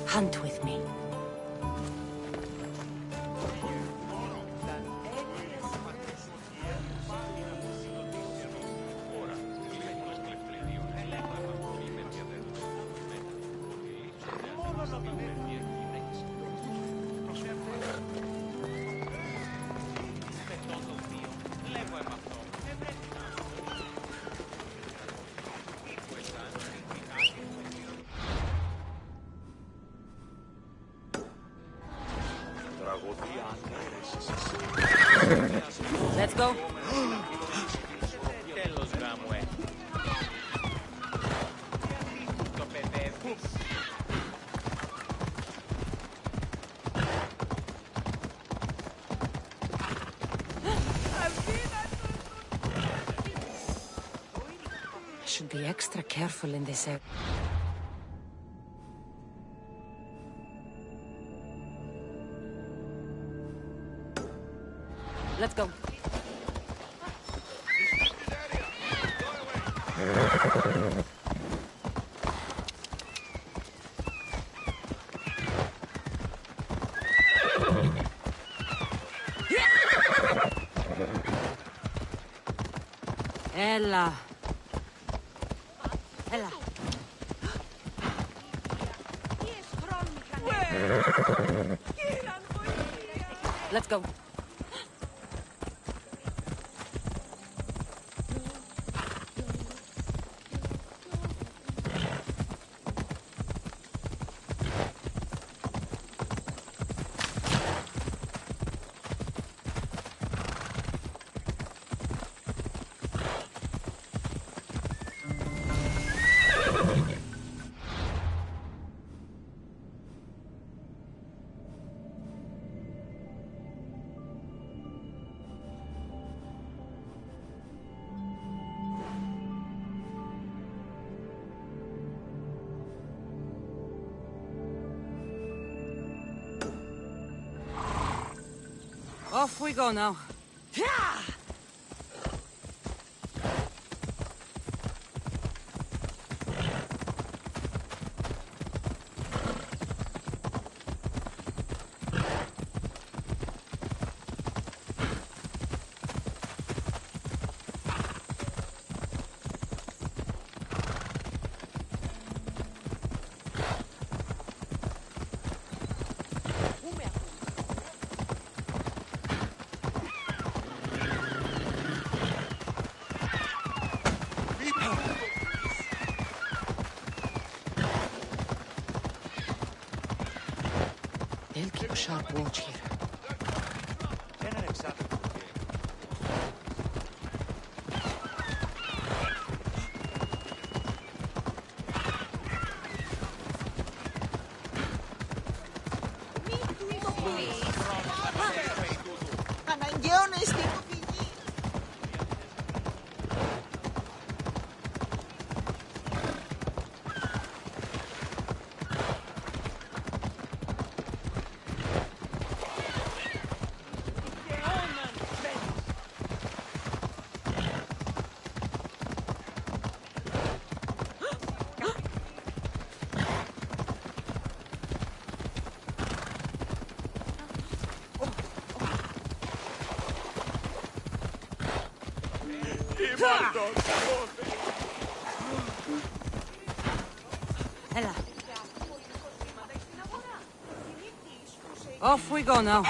Hunt with me. Let's go. I should be extra careful in this area. Let's go. Ella. Ella. Let's go. Off we go now. They'll keep a sharp watch here. Ella. Off we go now.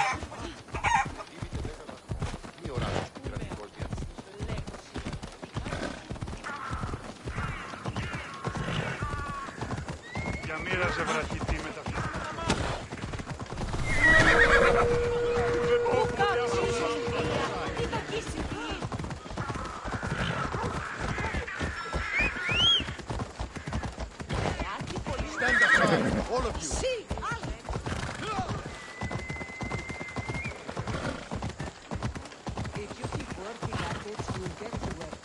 All of you. If you keep working at it, you'll get to where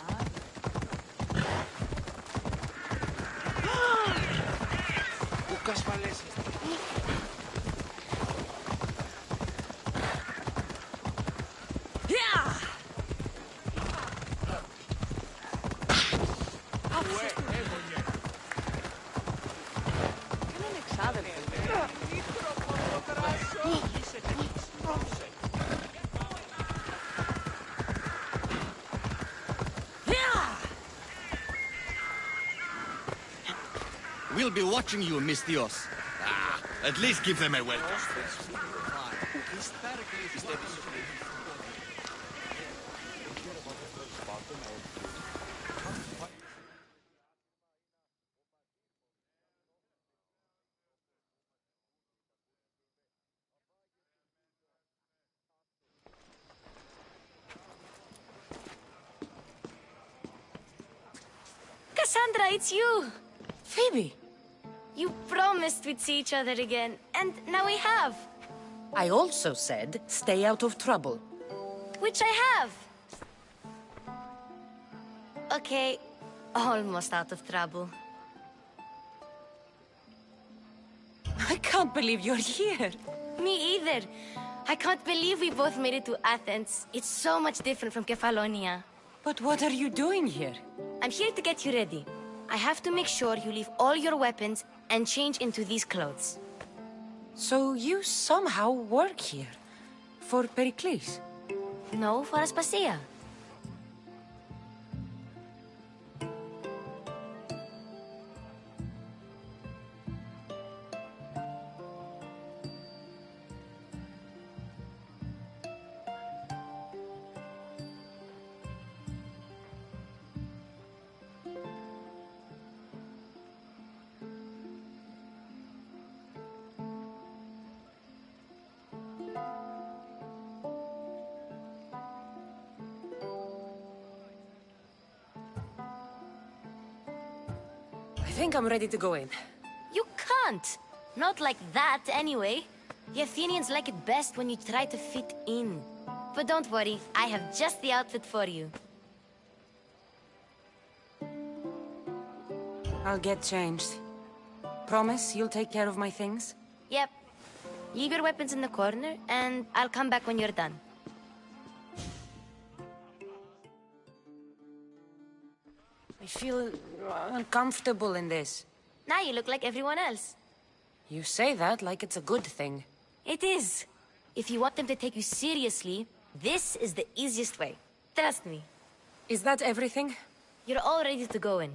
will be watching you, Miss Dios. At least give them a welcome. Cassandra, it's you! Phoebe! You promised we'd see each other again, and now we have. I also said, stay out of trouble. Which I have. Okay, almost out of trouble. I can't believe you're here. Me either. I can't believe we both made it to Athens. It's so much different from Kefalonia. But what are you doing here? I'm here to get you ready. I have to make sure you leave all your weapons and change into these clothes. So you somehow work here? For Pericles? No, for Aspasia. I think I'm ready to go in. You can't! Not like that, anyway. The Athenians like it best when you try to fit in. But don't worry, I have just the outfit for you. I'll get changed. Promise you'll take care of my things? Yep. Leave your weapons in the corner, and I'll come back when you're done. I feel uncomfortable in this. Now you look like everyone else. You say that like it's a good thing. It is. If you want them to take you seriously, this is the easiest way. Trust me. Is that everything? You're all ready to go in.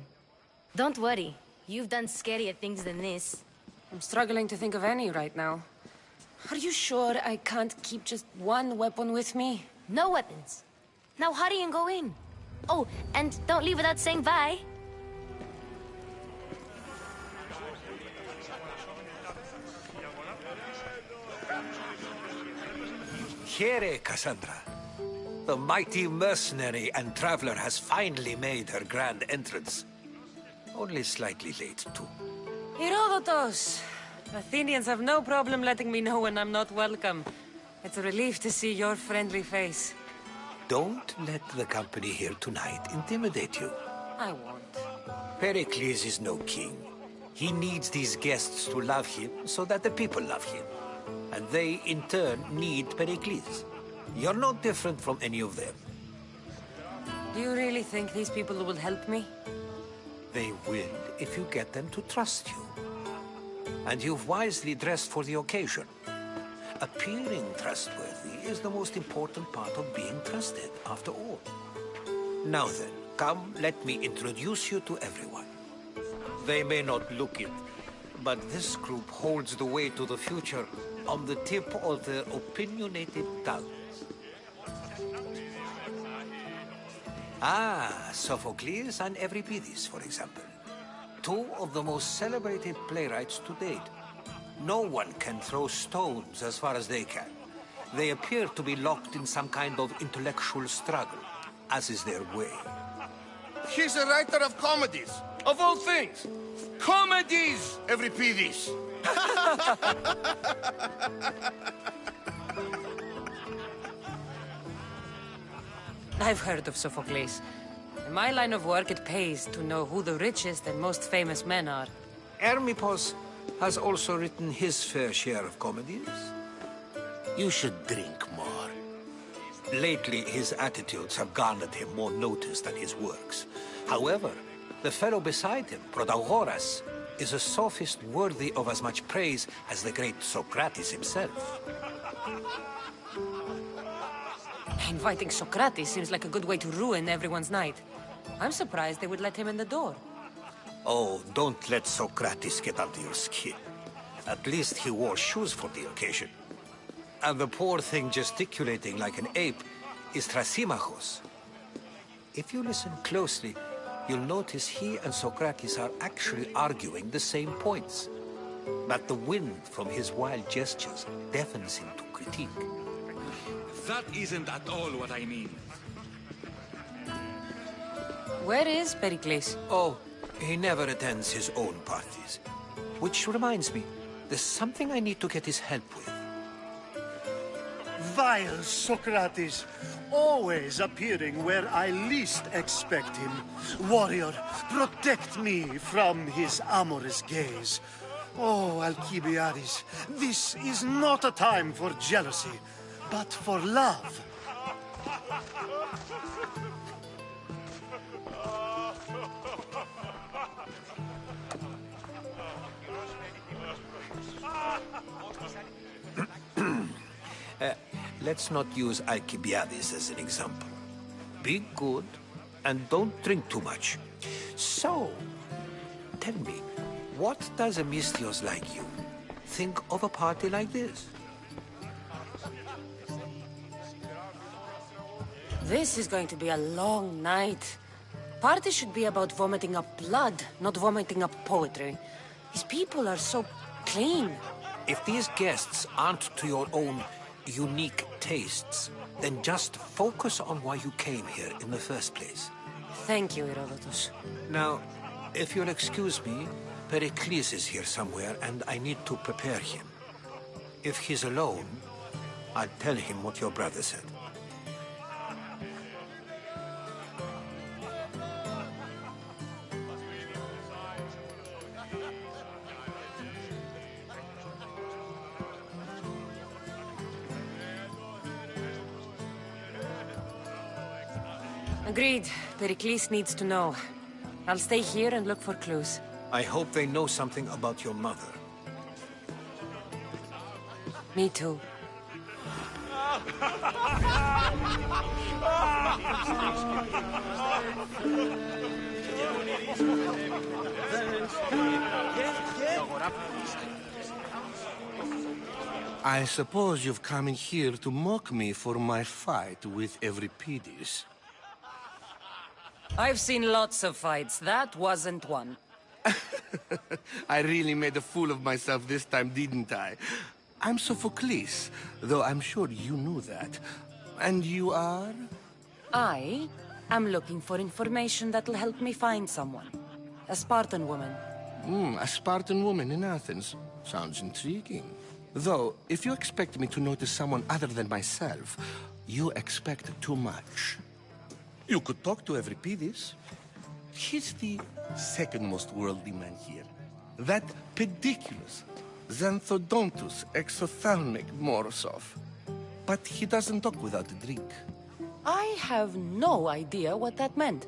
Don't worry. You've done scarier things than this. I'm struggling to think of any right now. Are you sure I can't keep just one weapon with me? No weapons. Now hurry and go in. Oh, and don't leave without saying bye. Here, Cassandra. The mighty mercenary and traveler has finally made her grand entrance. Only slightly late, too. Herodotus! Athenians have no problem letting me know when I'm not welcome. It's a relief to see your friendly face. Don't let the company here tonight intimidate you. I won't. Pericles is no king. He needs these guests to love him so that the people love him. And they, in turn, need Pericles. You're no different from any of them. Do you really think these people will help me? They will if you get them to trust you. And you've wisely dressed for the occasion. Appearing trustworthy is the most important part of being trusted, after all. Now then, come, let me introduce you to everyone. They may not look it, but this group holds the way to the future on the tip of their opinionated tongues. Ah, Sophocles and Euripides, for example. Two of the most celebrated playwrights to date. No one can throw stones as far as they can. They appear to be locked in some kind of intellectual struggle, as is their way. He's a writer of comedies, of all things. Comedies, Euripides. I've heard of Sophocles. In my line of work, it pays to know who the richest and most famous men are. Hermippos has also written his fair share of comedies. You should drink more. Lately, his attitudes have garnered him more notice than his works. However, the fellow beside him, Protagoras, is a sophist worthy of as much praise as the great Socrates himself. Inviting Socrates seems like a good way to ruin everyone's night. I'm surprised they would let him in the door. Oh, don't let Socrates get under your skin. At least he wore shoes for the occasion. And the poor thing gesticulating like an ape is Thrasymachos. If you listen closely, you'll notice he and Socrates are actually arguing the same points. But the wind from his wild gestures deafens him to critique. That isn't at all what I mean. Where is Pericles? Oh, he never attends his own parties. Which reminds me, there's something I need to get his help with. Vile Socrates, always appearing where I least expect him. Warrior, protect me from his amorous gaze. Oh, Alcibiades, this is not a time for jealousy, but for love. Let's not use Alcibiades as an example. Be good, and don't drink too much. So, tell me, what does a Misthios like you think of a party like this? This is going to be a long night. Party should be about vomiting up blood, not vomiting up poetry. These people are so clean. If these guests aren't to your own unique tastes, then just focus on why you came here in the first place. Thank you, Herodotus. Now, if you'll excuse me, Pericles is here somewhere, and I need to prepare him. If he's alone, I'll tell him what your brother said. Agreed. Pericles needs to know. I'll stay here and look for clues. I hope they know something about your mother. Me too. I suppose you've come in here to mock me for my fight with Euripides. I've seen lots of fights. That wasn't one. I really made a fool of myself this time, didn't I? I'm Sophocles, though I'm sure you knew that. And you are? I am looking for information that'll help me find someone. A Spartan woman. A Spartan woman in Athens. Sounds intriguing. Though, if you expect me to notice someone other than myself, you expect too much. You could talk to Euripides. He's the second most worldly man here. That pediculous, xanthodontus exophthalmic Morosov. But he doesn't talk without a drink. I have no idea what that meant.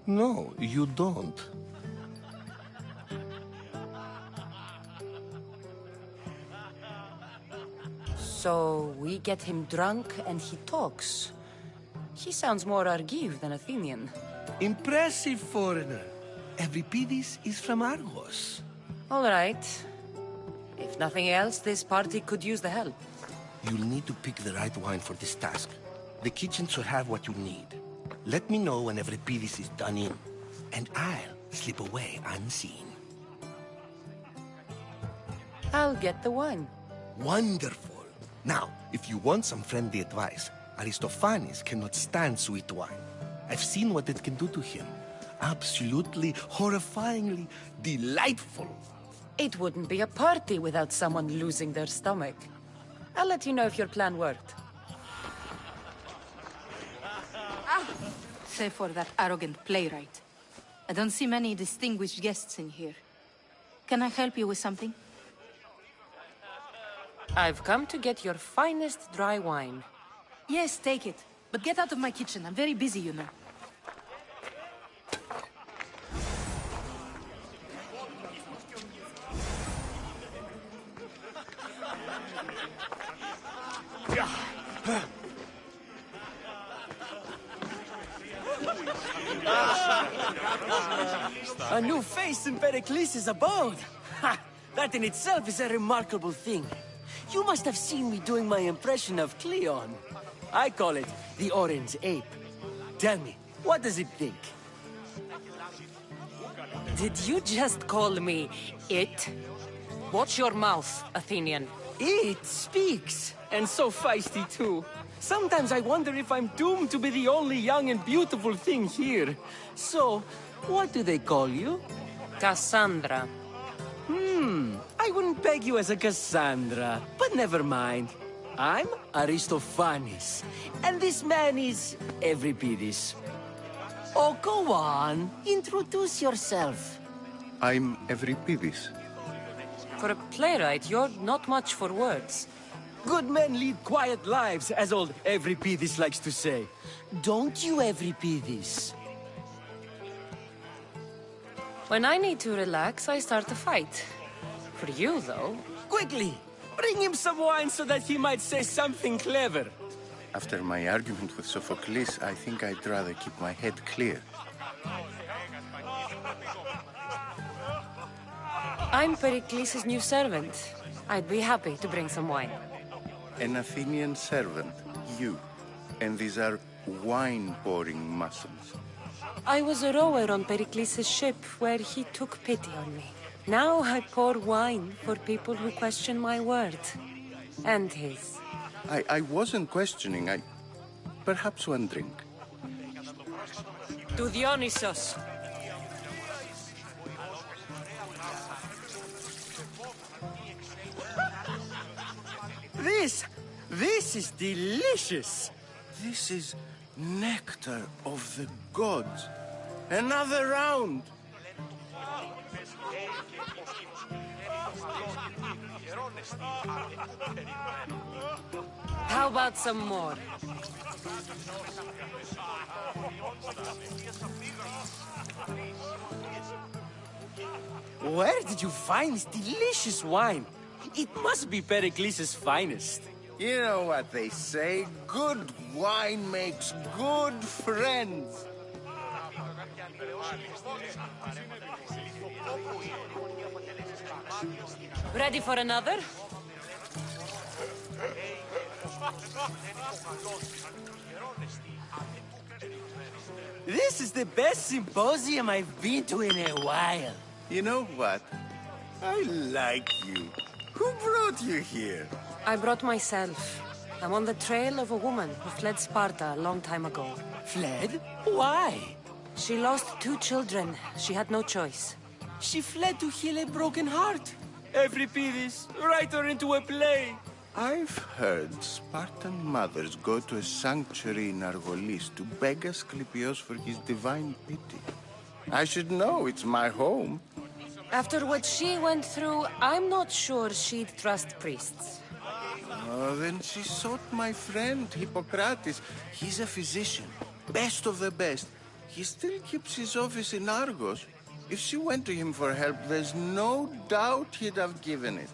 No, you don't. So we get him drunk and he talks. He sounds more Argive than Athenian. Impressive foreigner. Euripides is from Argos. All right. If nothing else, this party could use the help. You'll need to pick the right wine for this task. The kitchen should have what you need. Let me know when Euripides is done in, and I'll slip away unseen. I'll get the wine. Wonderful. Now, if you want some friendly advice, Aristophanes cannot stand sweet wine. I've seen what it can do to him. Absolutely, horrifyingly delightful. It wouldn't be a party without someone losing their stomach. I'll let you know if your plan worked. Save for that arrogant playwright. I don't see many distinguished guests in here. Can I help you with something? I've come to get your finest dry wine. Yes, take it. But get out of my kitchen. I'm very busy, you know. A new face in Pericles' abode! Ha! That in itself is a remarkable thing. You must have seen me doing my impression of Cleon. I call it the Orange Ape. Tell me, what does it think? Did you just call me it? Watch your mouth, Athenian. It speaks, and so feisty too. Sometimes I wonder if I'm doomed to be the only young and beautiful thing here. So, what do they call you? Cassandra. I wouldn't peg you as a Cassandra, but never mind. I'm Aristophanes, and this man is Euripides. Oh, go on. Introduce yourself. I'm Euripides. For a playwright, you're not much for words. Good men lead quiet lives, as old Euripides likes to say. Don't you, Euripides? When I need to relax, I start a fight. For you, though... Quickly! Bring him some wine so that he might say something clever. After my argument with Sophocles, I think I'd rather keep my head clear. I'm Pericles' new servant. I'd be happy to bring some wine. An Athenian servant, you. And these are wine-pouring muscles. I was a rower on Pericles' ship where he took pity on me. Now I pour wine for people who question my word. And his. I wasn't questioning, perhaps one drink. To Dionysos. This is delicious. This is nectar of the gods. Another round. How about some more? Where did you find this delicious wine? It must be Pericles' finest. You know what they say, good wine makes good friends. Ready for another? This is the best symposium I've been to in a while. You know what? I like you. Who brought you here? I brought myself. I'm on the trail of a woman who fled Sparta a long time ago. Fled? Why? She lost 2 children. She had no choice. She fled to heal a broken heart. Euripides, write her into a play. I've heard Spartan mothers go to a sanctuary in Argolis to beg Asclepios for his divine pity. I should know, it's my home. After what she went through, I'm not sure she'd trust priests. Oh, then she sought my friend, Hippocrates. He's a physician, best of the best. He still keeps his office in Argos. If she went to him for help, there's no doubt he'd have given it.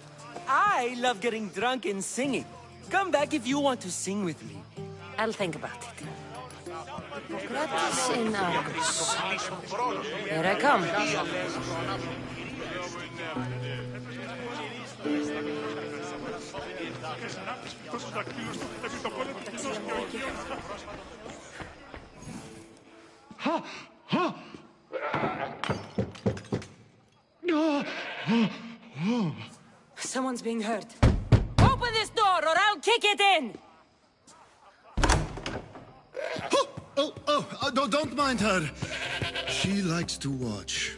I love getting drunk and singing. Come back if you want to sing with me. I'll think about it. Hippocrates in Argos. Here I come. Someone's being hurt. Open this door or I'll kick it in! Don't mind her. She likes to watch.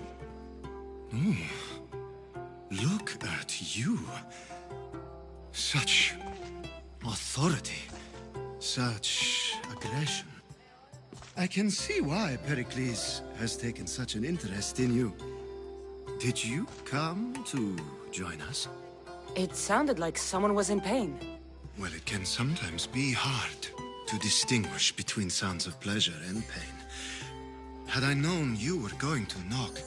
Look at you. Such authority. Such aggression. I can see why Pericles has taken such an interest in you. Did you come to join us? It sounded like someone was in pain. Well, it can sometimes be hard to distinguish between sounds of pleasure and pain. Had I known you were going to knock,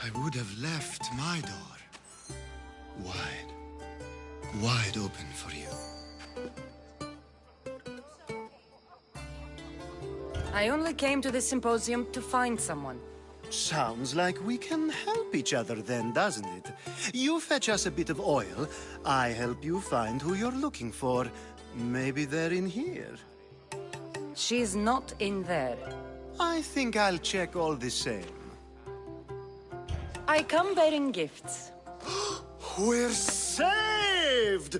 I would have left my door wide open for you. I only came to this symposium to find someone. Sounds like we can help each other then, doesn't it? You fetch us a bit of oil, I help you find who you're looking for. Maybe they're in here. She's not in there. I think I'll check all the same. I come bearing gifts. We're saved!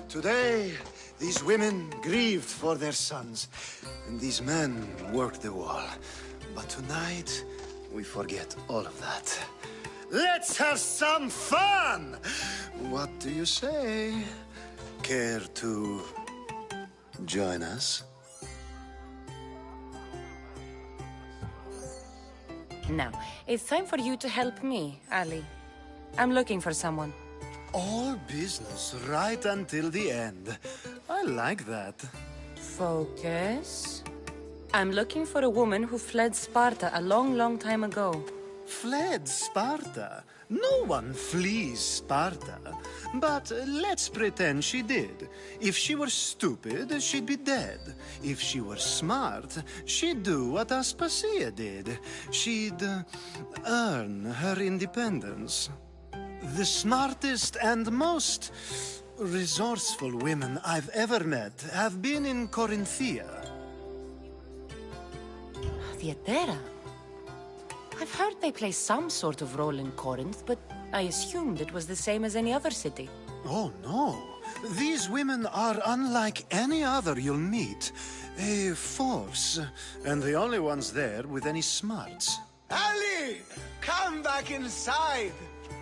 Today, these women grieved for their sons, and these men worked the wall. But tonight, we forget all of that. Let's have some fun! What do you say? Care to join us? Now, it's time for you to help me, Ali. I'm looking for someone. All business right until the end. I like that. Focus. I'm looking for a woman who fled Sparta a long, long time ago. Fled Sparta? No one flees Sparta. But let's pretend she did. If she were stupid, she'd be dead. If she were smart, she'd do what Aspasia did. She'd earn her independence. The smartest and most resourceful women I've ever met have been in Korinthia. Theatera? I've heard they play some sort of role in Corinth, but I assumed it was the same as any other city. Oh, no. These women are unlike any other you'll meet. A force, and the only ones there with any smarts. Ali! Come back inside!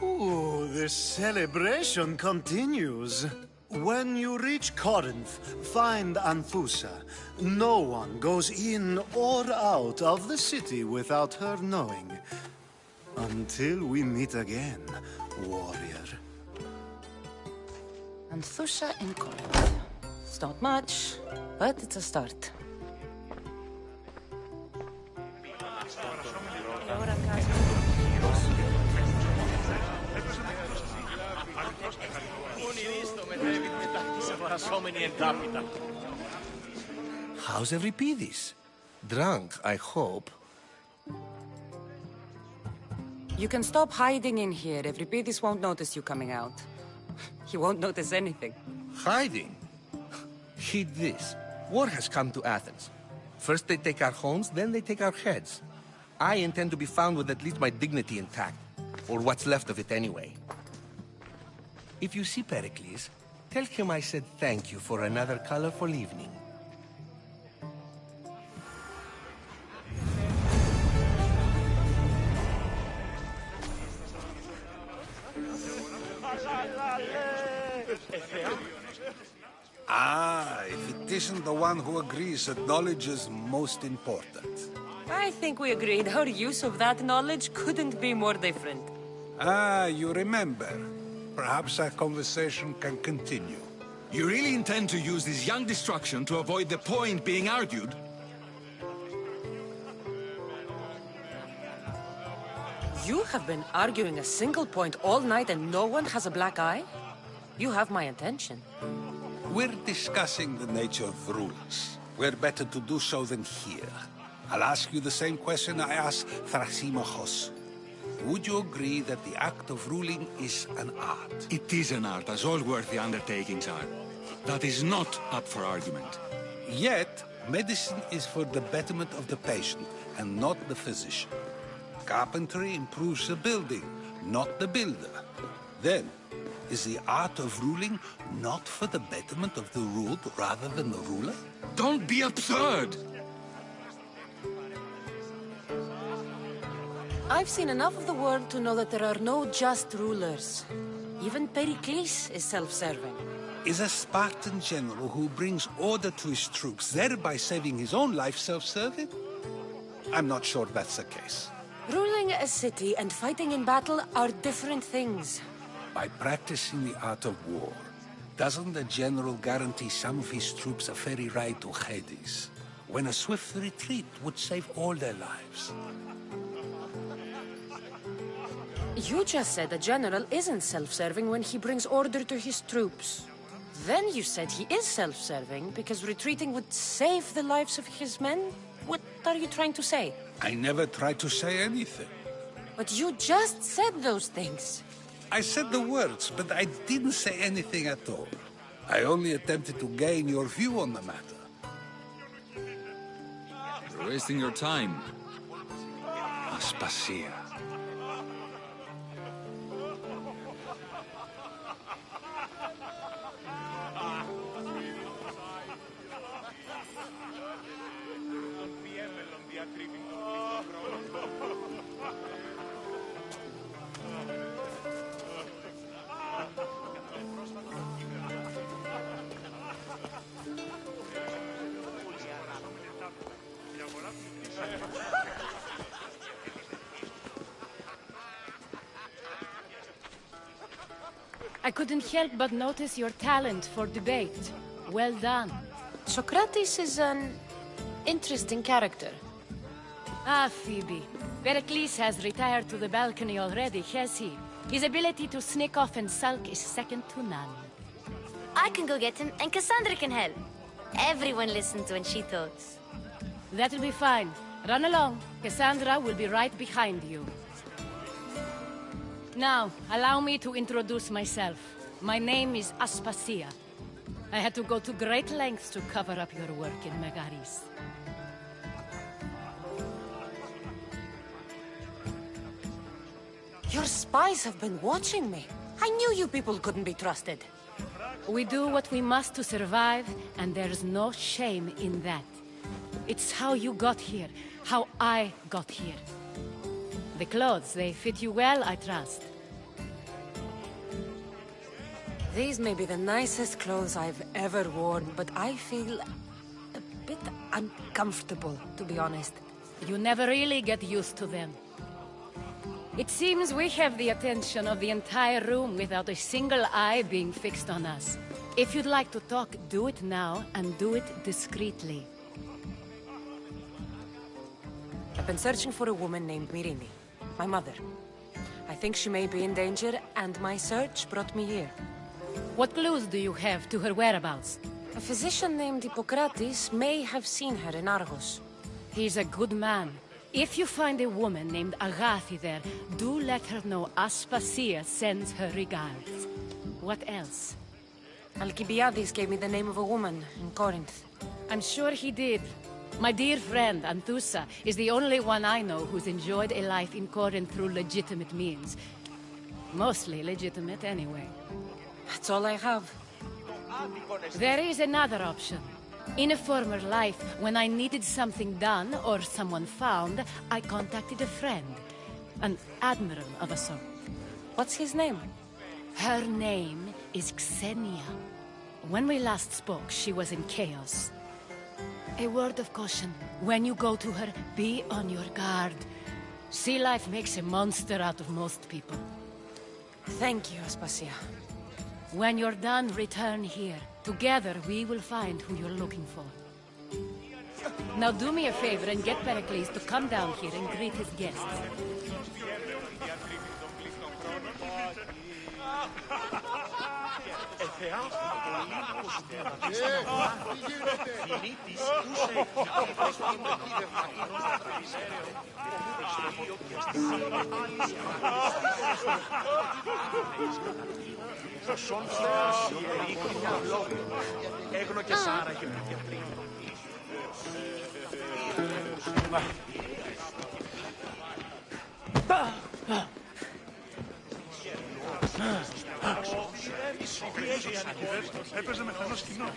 Ooh, the celebration continues. When you reach Corinth, find Anthusa. No one goes in or out of the city without her knowing. Until we meet again, warrior. Anthusa in Corinth. It's not much, but it's a start. How's Euripides? Drunk, I hope. You can stop hiding in here. Euripides won't notice you coming out. He won't notice anything. Hiding? Heed this. War has come to Athens. First they take our homes, then they take our heads. I intend to be found with at least my dignity intact. Or what's left of it anyway. If you see Pericles, tell him I said thank you for another colorful evening. Ah, if it isn't the one who agrees that knowledge is most important. I think we agreed our use of that knowledge couldn't be more different. Ah, you remember. Perhaps our conversation can continue. You really intend to use this young destruction to avoid the point being argued? You have been arguing a single point all night and no one has a black eye? You have my attention. We're discussing the nature of rulers. Where better to do so than here? I'll ask you the same question I asked Thrasymachos. Would you agree that the act of ruling is an art? It is an art, as all worthy undertakings are. That is not up for argument. Yet, medicine is for the betterment of the patient, and not the physician. Carpentry improves the building, not the builder. Then, is the art of ruling not for the betterment of the ruled rather than the ruler? Don't be absurd! I've seen enough of the world to know that there are no just rulers. Even Pericles is self-serving. Is a Spartan general who brings order to his troops, thereby saving his own life, self-serving? I'm not sure that's the case. Ruling a city and fighting in battle are different things. By practicing the art of war, doesn't the general guarantee some of his troops a ferry ride to Hades, when a swift retreat would save all their lives? You just said a general isn't self-serving when he brings order to his troops. Then you said he is self-serving because retreating would save the lives of his men? What are you trying to say? I never tried to say anything. But you just said those things. I said the words, but I didn't say anything at all. I only attempted to gain your view on the matter. You're wasting your time. Aspasia. I couldn't help but notice your talent for debate. Well done. Socrates is an interesting character. Ah, Phoebe. Pericles has retired to the balcony already, has he? His ability to sneak off and sulk is second to none. I can go get him, and Cassandra can help. Everyone listens when she talks. That'll be fine. Run along. Cassandra will be right behind you. Now, allow me to introduce myself. My name is Aspasia. I had to go to great lengths to cover up your work in Megaris. Your spies have been watching me. I knew you people couldn't be trusted. We do what we must to survive, and there's no shame in that. It's how you got here, how I got here. The clothes, they fit you well, I trust. These may be the nicest clothes I've ever worn, but I feel a bit uncomfortable, to be honest. You never really get used to them. It seems we have the attention of the entire room without a single eye being fixed on us. If you'd like to talk, do it now, and do it discreetly. I've been searching for a woman named Myrini, my mother. I think she may be in danger, and my search brought me here. What clues do you have to her whereabouts? A physician named Hippocrates may have seen her in Argos. He's a good man. If you find a woman named Agathi there, do let her know Aspasia sends her regards. What else? Alcibiades gave me the name of a woman in Corinth. I'm sure he did. My dear friend, Anthusa, is the only one I know who's enjoyed a life in Corinth through legitimate means. Mostly legitimate, anyway. That's all I have. There is another option. In a former life, when I needed something done or someone found, I contacted a friend. An admiral of a sort. What's his name? Her name is Xenia. When we last spoke, she was in chaos. A word of caution. When you go to her, be on your guard. Sea life makes a monster out of most people. Thank you, Aspasia. When you're done, return here. Together, we will find who you're looking for. Now do me a favor and get Pericles to come down here and greet his guests. Έπαιζε με χαλός κοινό.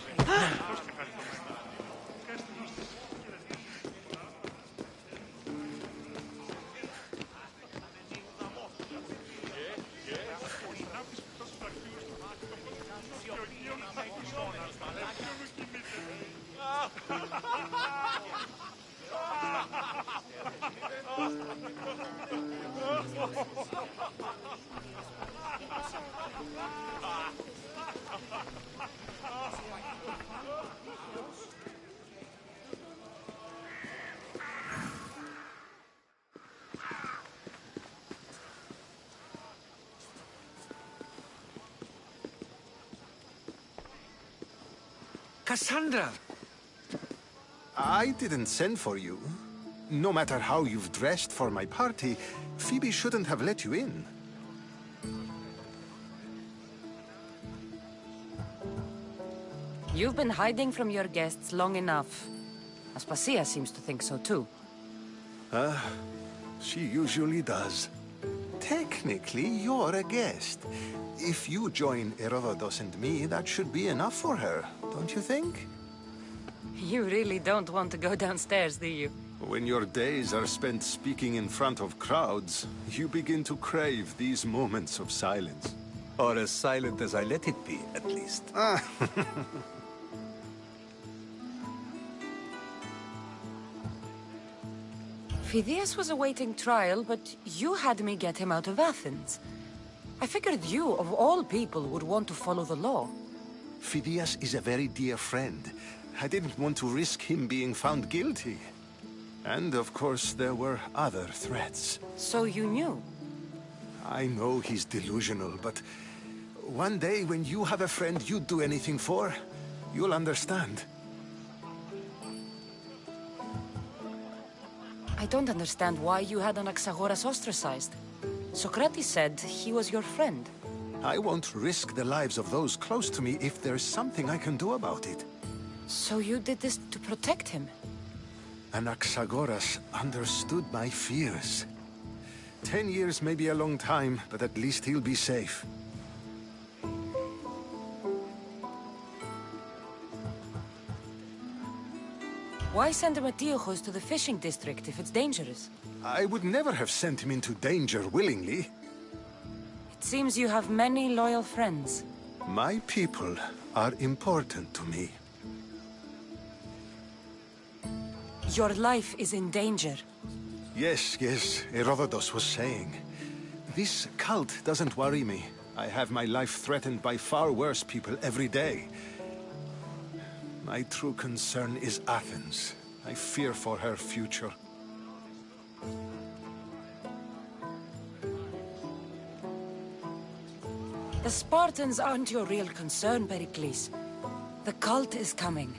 Cassandra! I didn't send for you. No matter how you've dressed for my party, Phoebe shouldn't have let you in. You've been hiding from your guests long enough. Aspasia seems to think so too. She usually does. Technically, you're a guest. If you join Herodotus and me, that should be enough for her, don't you think? You really don't want to go downstairs, do you? When your days are spent speaking in front of crowds, you begin to crave these moments of silence. Or as silent as I let it be, at least. Phidias was awaiting trial, but you had me get him out of Athens. I figured you, of all people, would want to follow the law. Phidias is a very dear friend. I didn't want to risk him being found guilty. And, of course, there were other threats. So you knew? I know he's delusional, but one day when you have a friend you'd do anything for, you'll understand. I don't understand why you had Anaxagoras ostracized. Socrates said he was your friend. I won't risk the lives of those close to me if there's something I can do about it. So you did this to protect him? Anaxagoras understood my fears. 10 years may be a long time, but at least he'll be safe. Why send Emetiochos to the fishing district if it's dangerous? I would never have sent him into danger willingly. It seems you have many loyal friends. My people are important to me. Your life is in danger. Yes, Herodotus was saying. This cult doesn't worry me. I have my life threatened by far worse people every day. My true concern is Athens. I fear for her future. The Spartans aren't your real concern, Pericles. The cult is coming,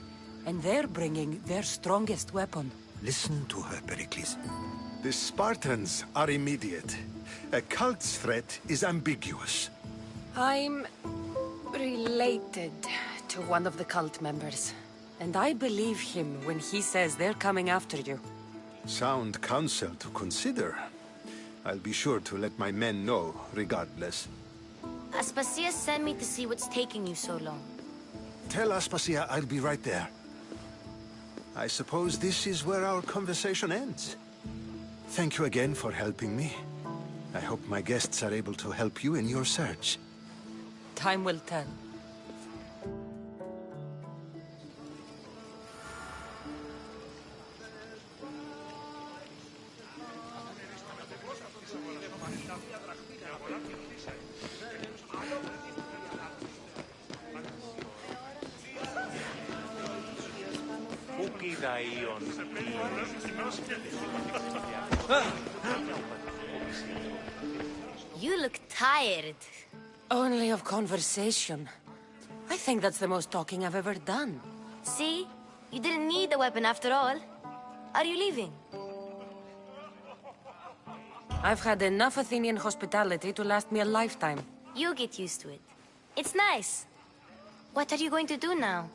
and they're bringing their strongest weapon. Listen to her, Pericles. The Spartans are immediate. A cult's threat is ambiguous. I'm related to one of the cult members, and I believe him when he says they're coming after you. Sound counsel to consider. I'll be sure to let my men know, regardless. Aspasia sent me to see what's taking you so long. Tell Aspasia I'll be right there. I suppose this is where our conversation ends. Thank you again for helping me. I hope my guests are able to help you in your search. Time will tell. You look tired. Only of conversation. I think that's the most talking I've ever done. See? You didn't need the weapon after all. Are you leaving? I've had enough Athenian hospitality to last me a lifetime. You get used to it. It's nice. What are you going to do now?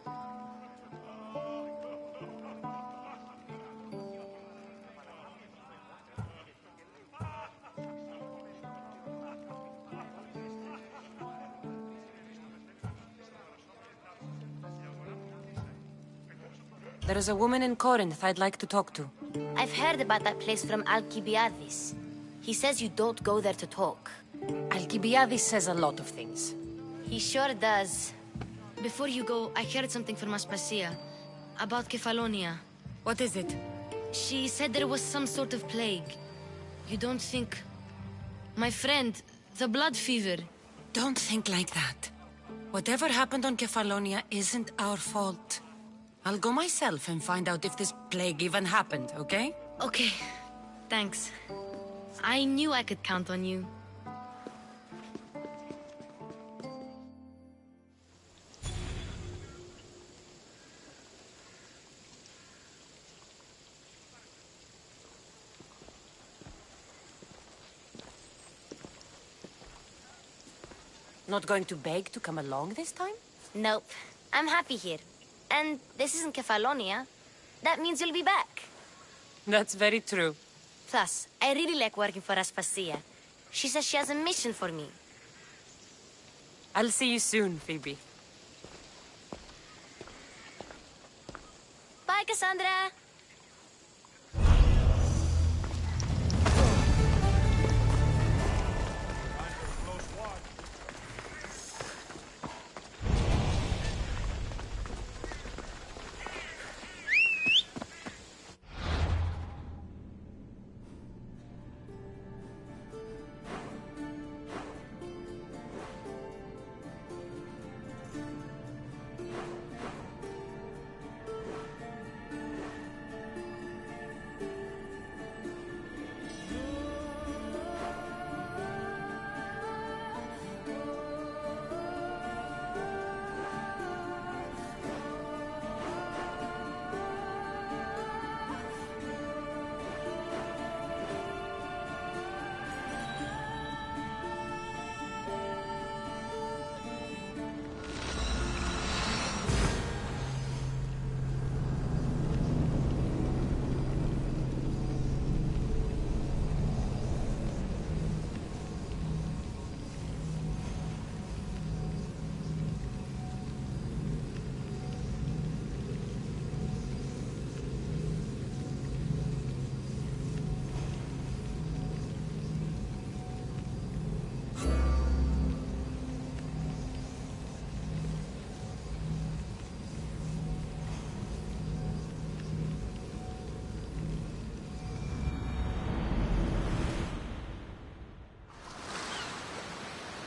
There is a woman in Corinth I'd like to talk to. I've heard about that place from Alcibiades. He says you don't go there to talk. Alcibiades says a lot of things. He sure does. Before you go, I heard something from Aspasia about Kefalonia. What is it? She said there was some sort of plague. You don't think... My friend, the blood fever. Don't think like that. Whatever happened on Kefalonia isn't our fault. I'll go myself and find out if this plague even happened, okay? Okay. Thanks. I knew I could count on you. Not going to beg to come along this time? Nope. I'm happy here. And this isn't Kefalonia. That means you'll be back. That's very true. Plus, I really like working for Aspasia. She says she has a mission for me. I'll see you soon, Phoebe. Bye, Cassandra!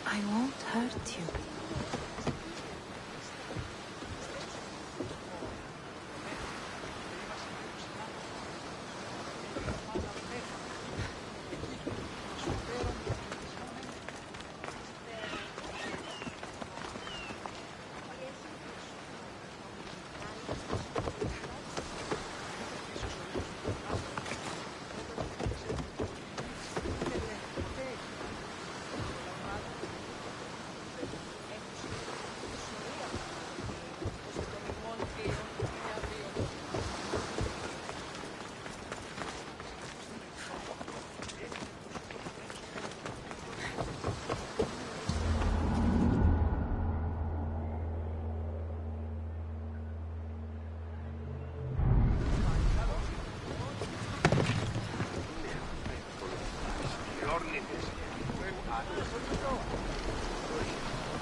I won't hurt you.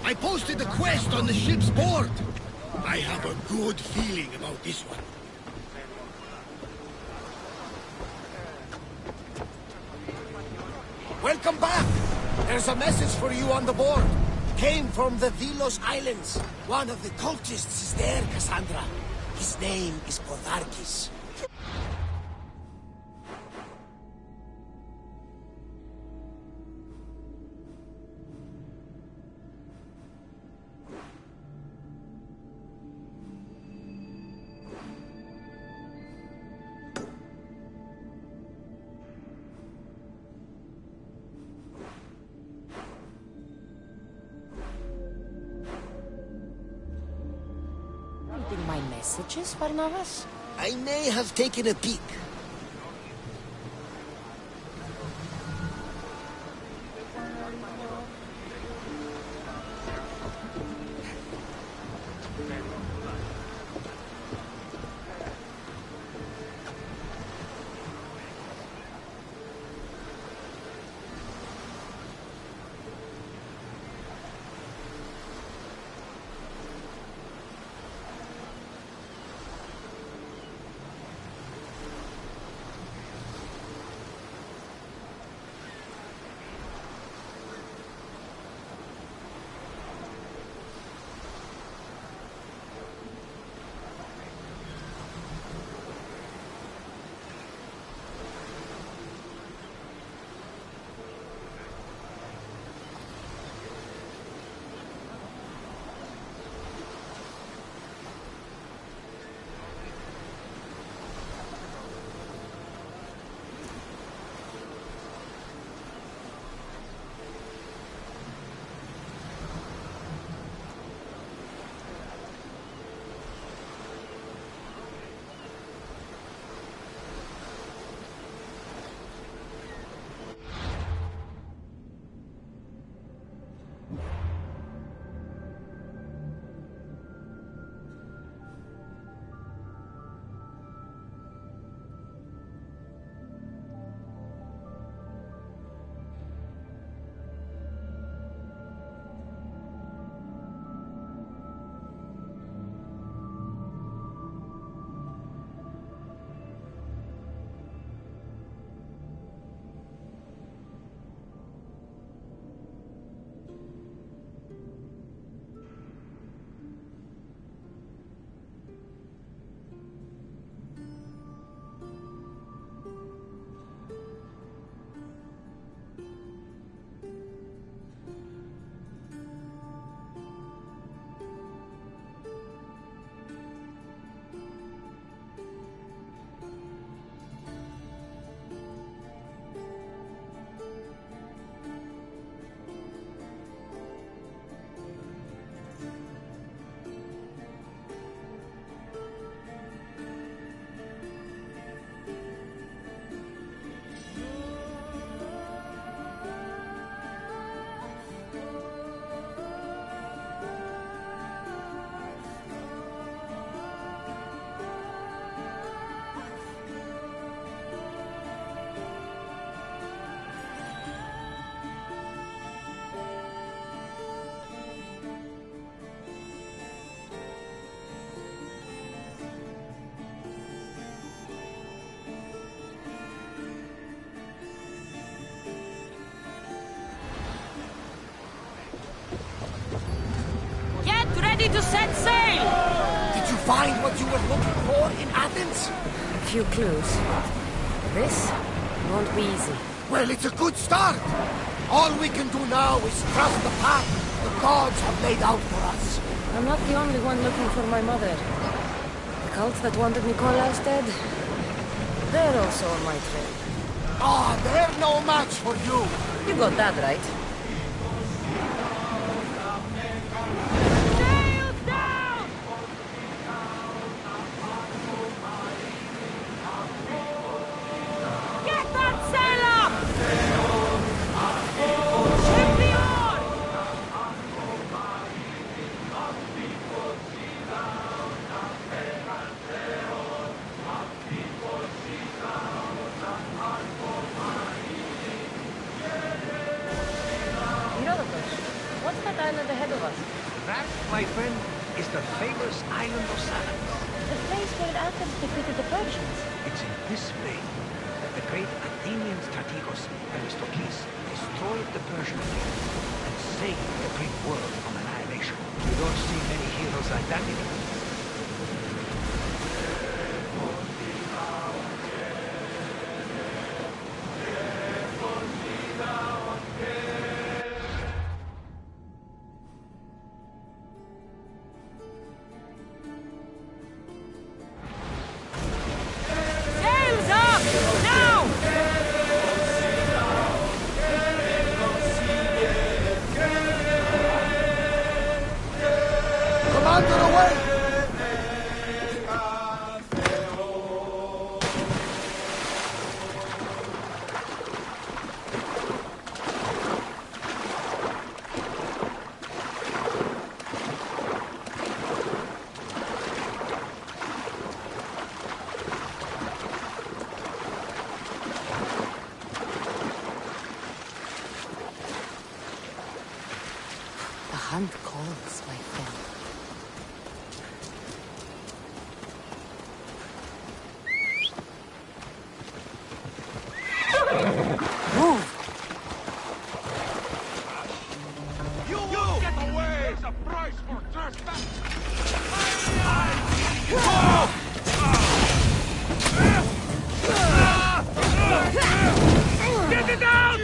I posted a quest on the ship's board. I have a good feeling about this one. Welcome back! There's a message for you on the board. Came from the Vilos Islands. One of the cultists is there, Cassandra. His name is Podarkis. Reading my messages, Barnabas? I may have taken a peek. ready to set sail! Did you find what you were looking for in Athens? A few clues. This won't be easy. Well, it's a good start. All we can do now is trust the path the gods have laid out for us. I'm not the only one looking for my mother. The cult that wanted Nikolaus dead, they're also on my trail. Ah, they're no match for you. You got that right. That, my friend, is the famous island of Saga. The place where Athens defeated the Persians. It's in this plain that the great Athenian strategos Themistocles destroyed the Persian fleet and saved the Greek world from annihilation. You don't see many heroes like that anymore. Hunt calls, my friend. Move! You get away! There's a price for trespass! Get it out!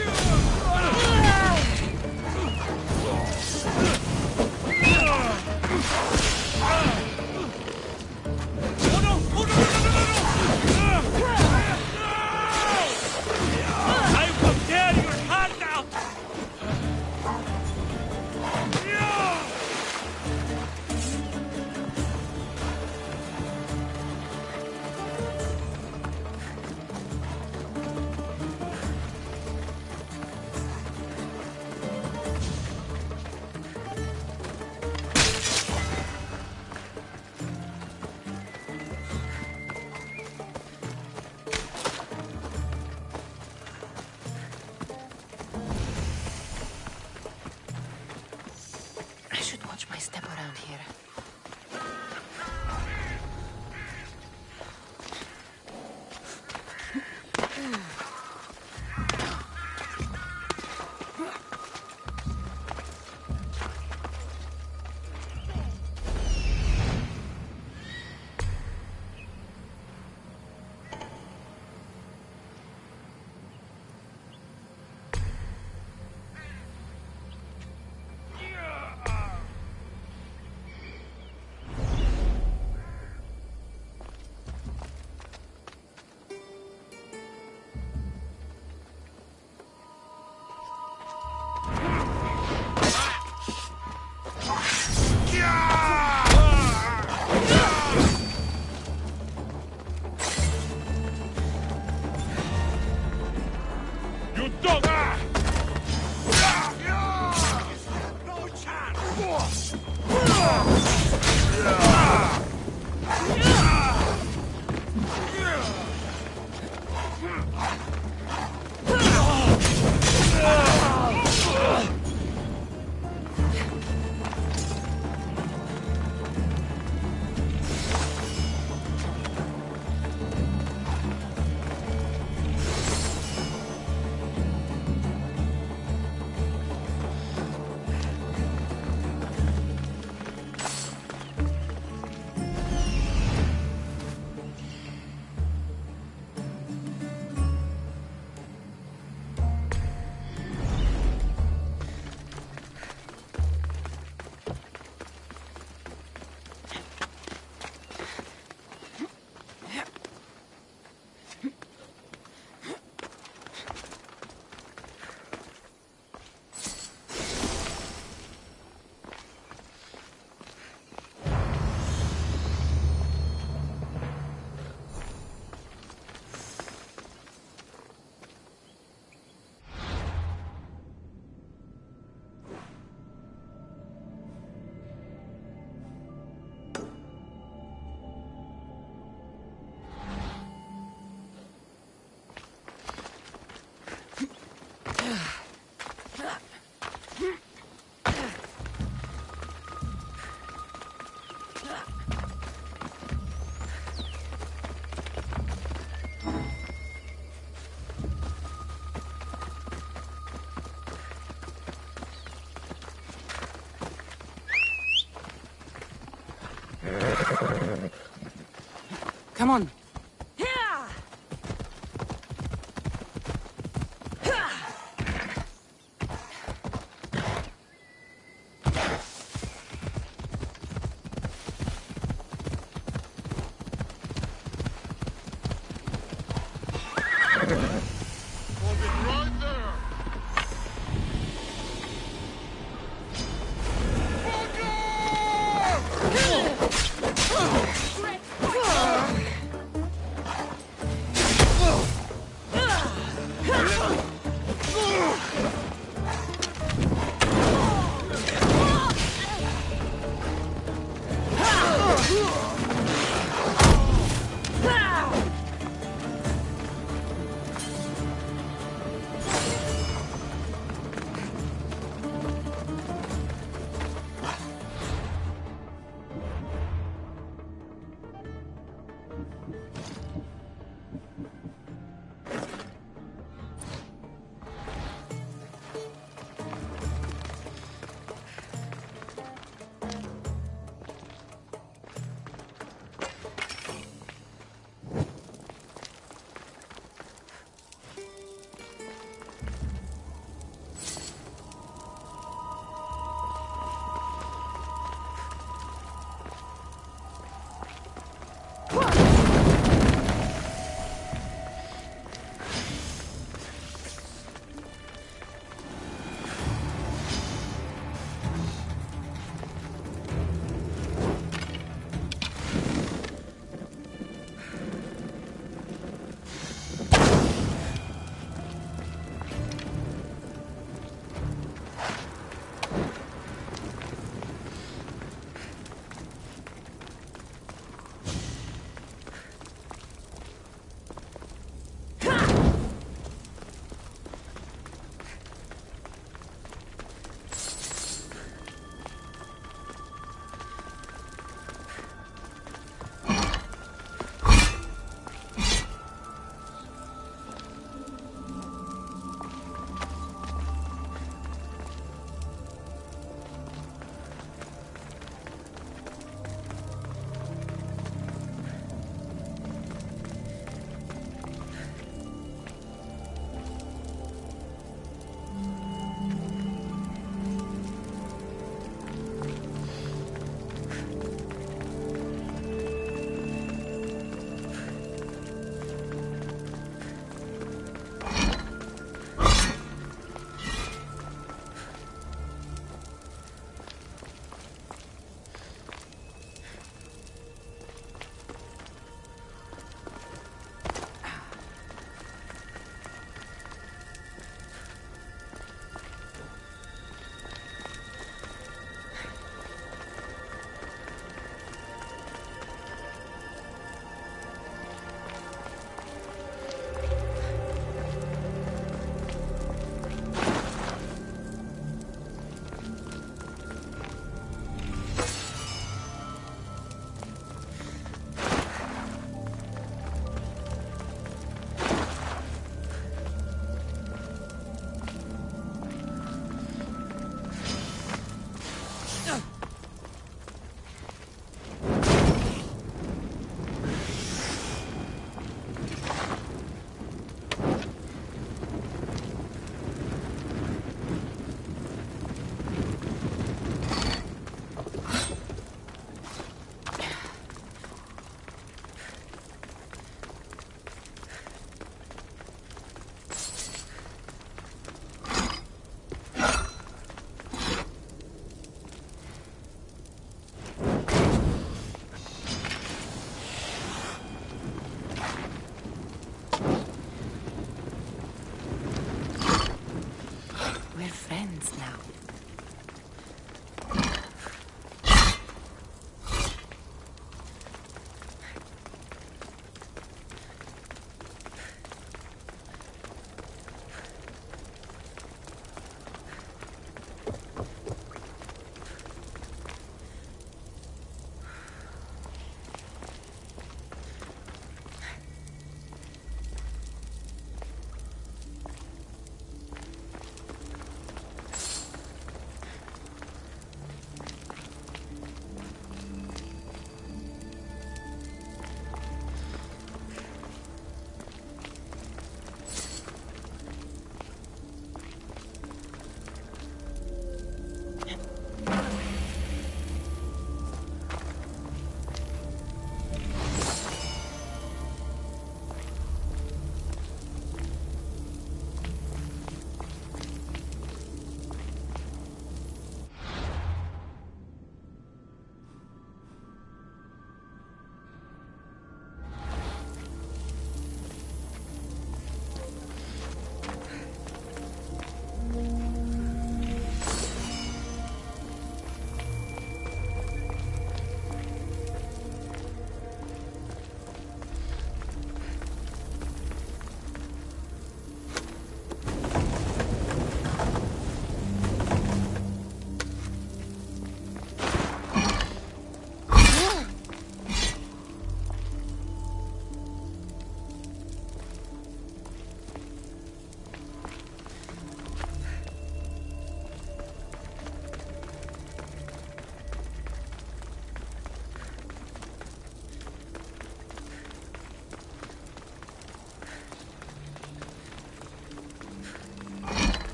Come on.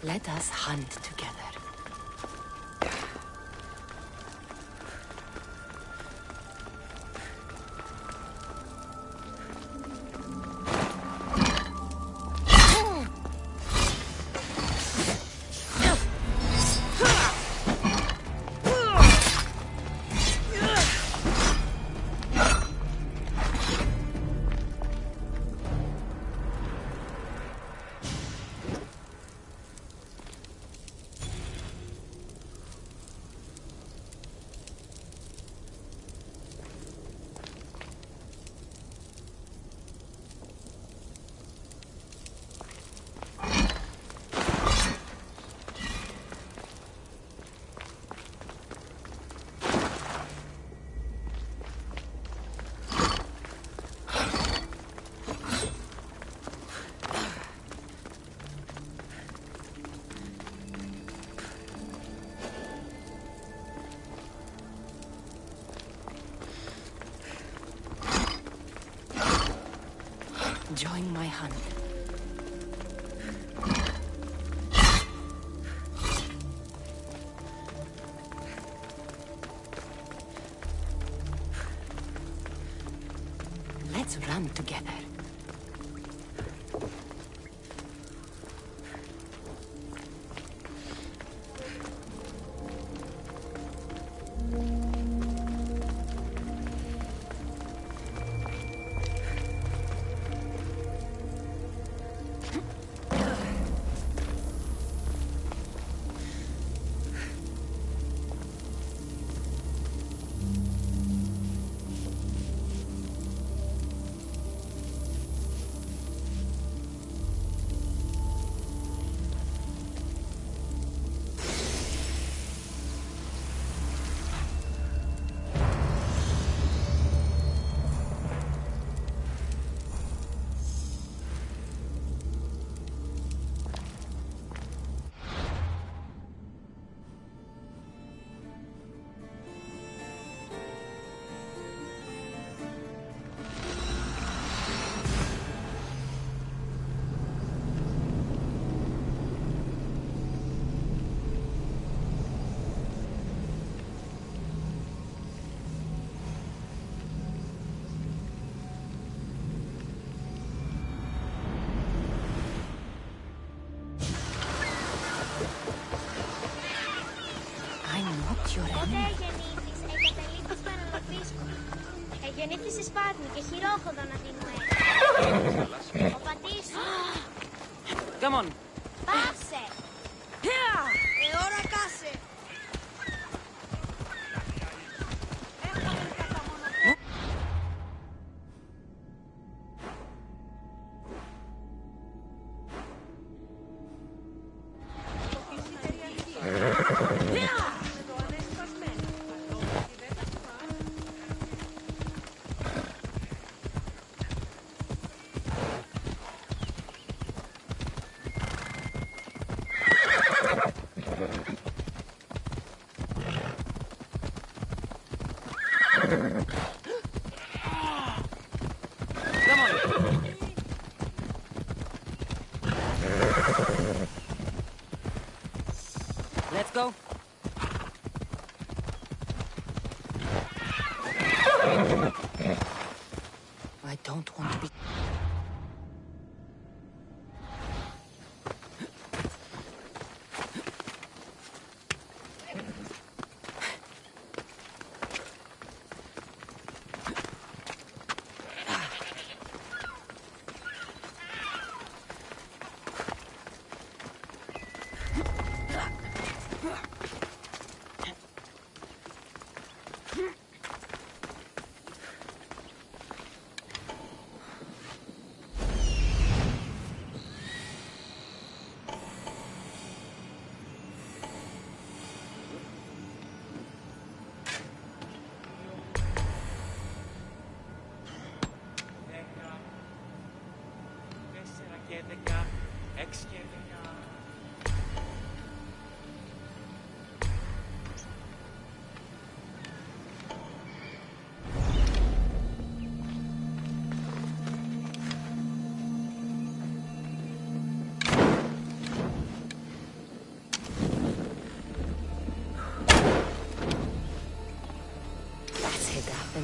Let us hunt together. Join my hunt. Let's run together. Πότε εγεννήθης, εγκαταλείπτης παραλογρίσκου. Εγεννήθης εις Σπάρνη και χειρόχοδο να δίνουμε. Ο πατής σου. Come on. Πάψε. Ώρα κάσε. Let's go. I don't want to be...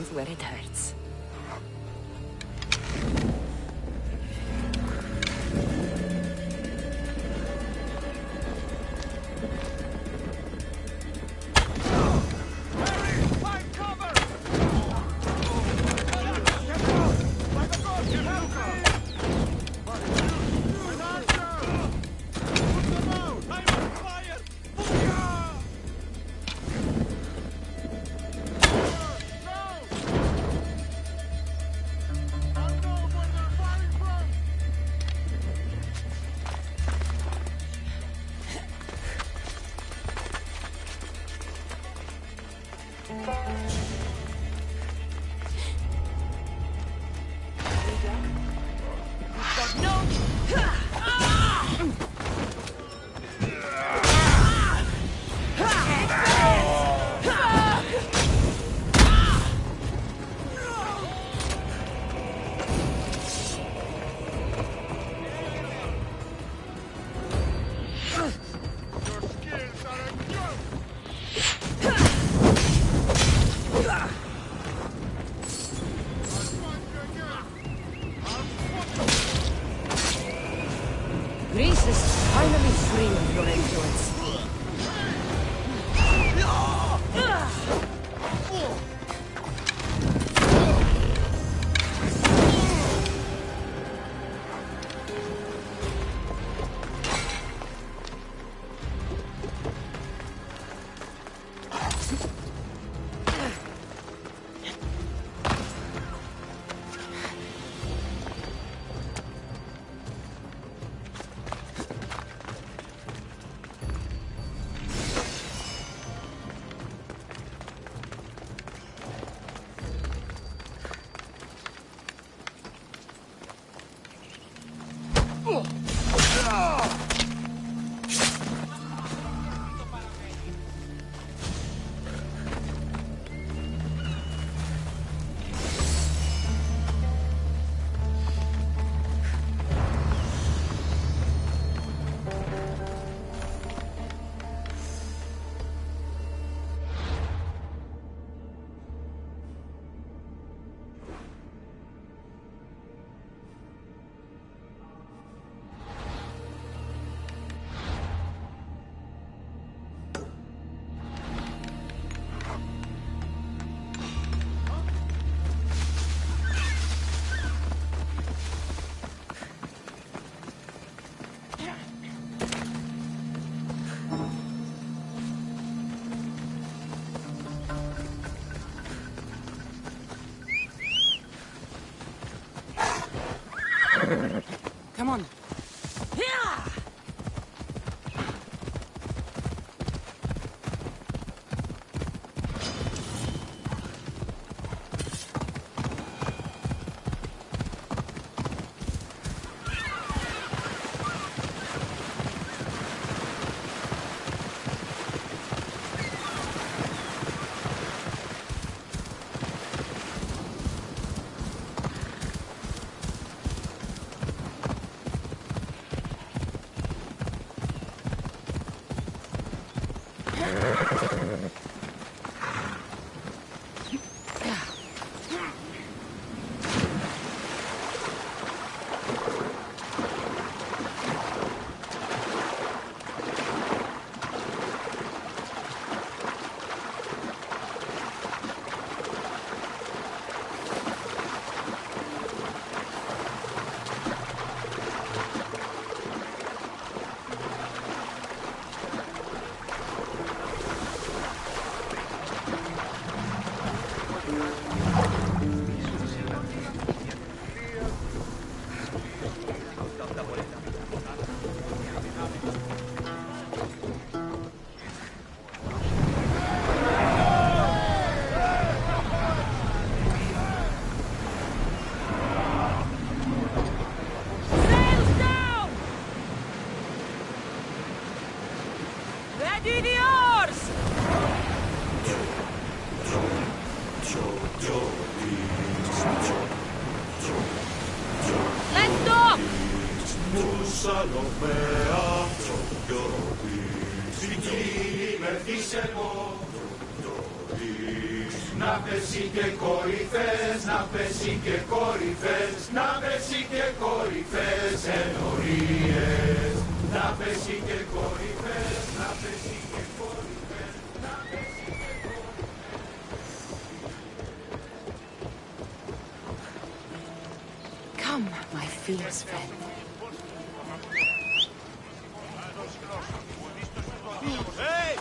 truth where it hurts. Come on. Να πέσει και κορυφές, να πέσει και κορυφές, να πέσει και κορυφές ενορίες. Να πέσει και κορυφές, να πέσει και κορυφές, να πέσει και κορυφές. Come, my fierce friend. Hey!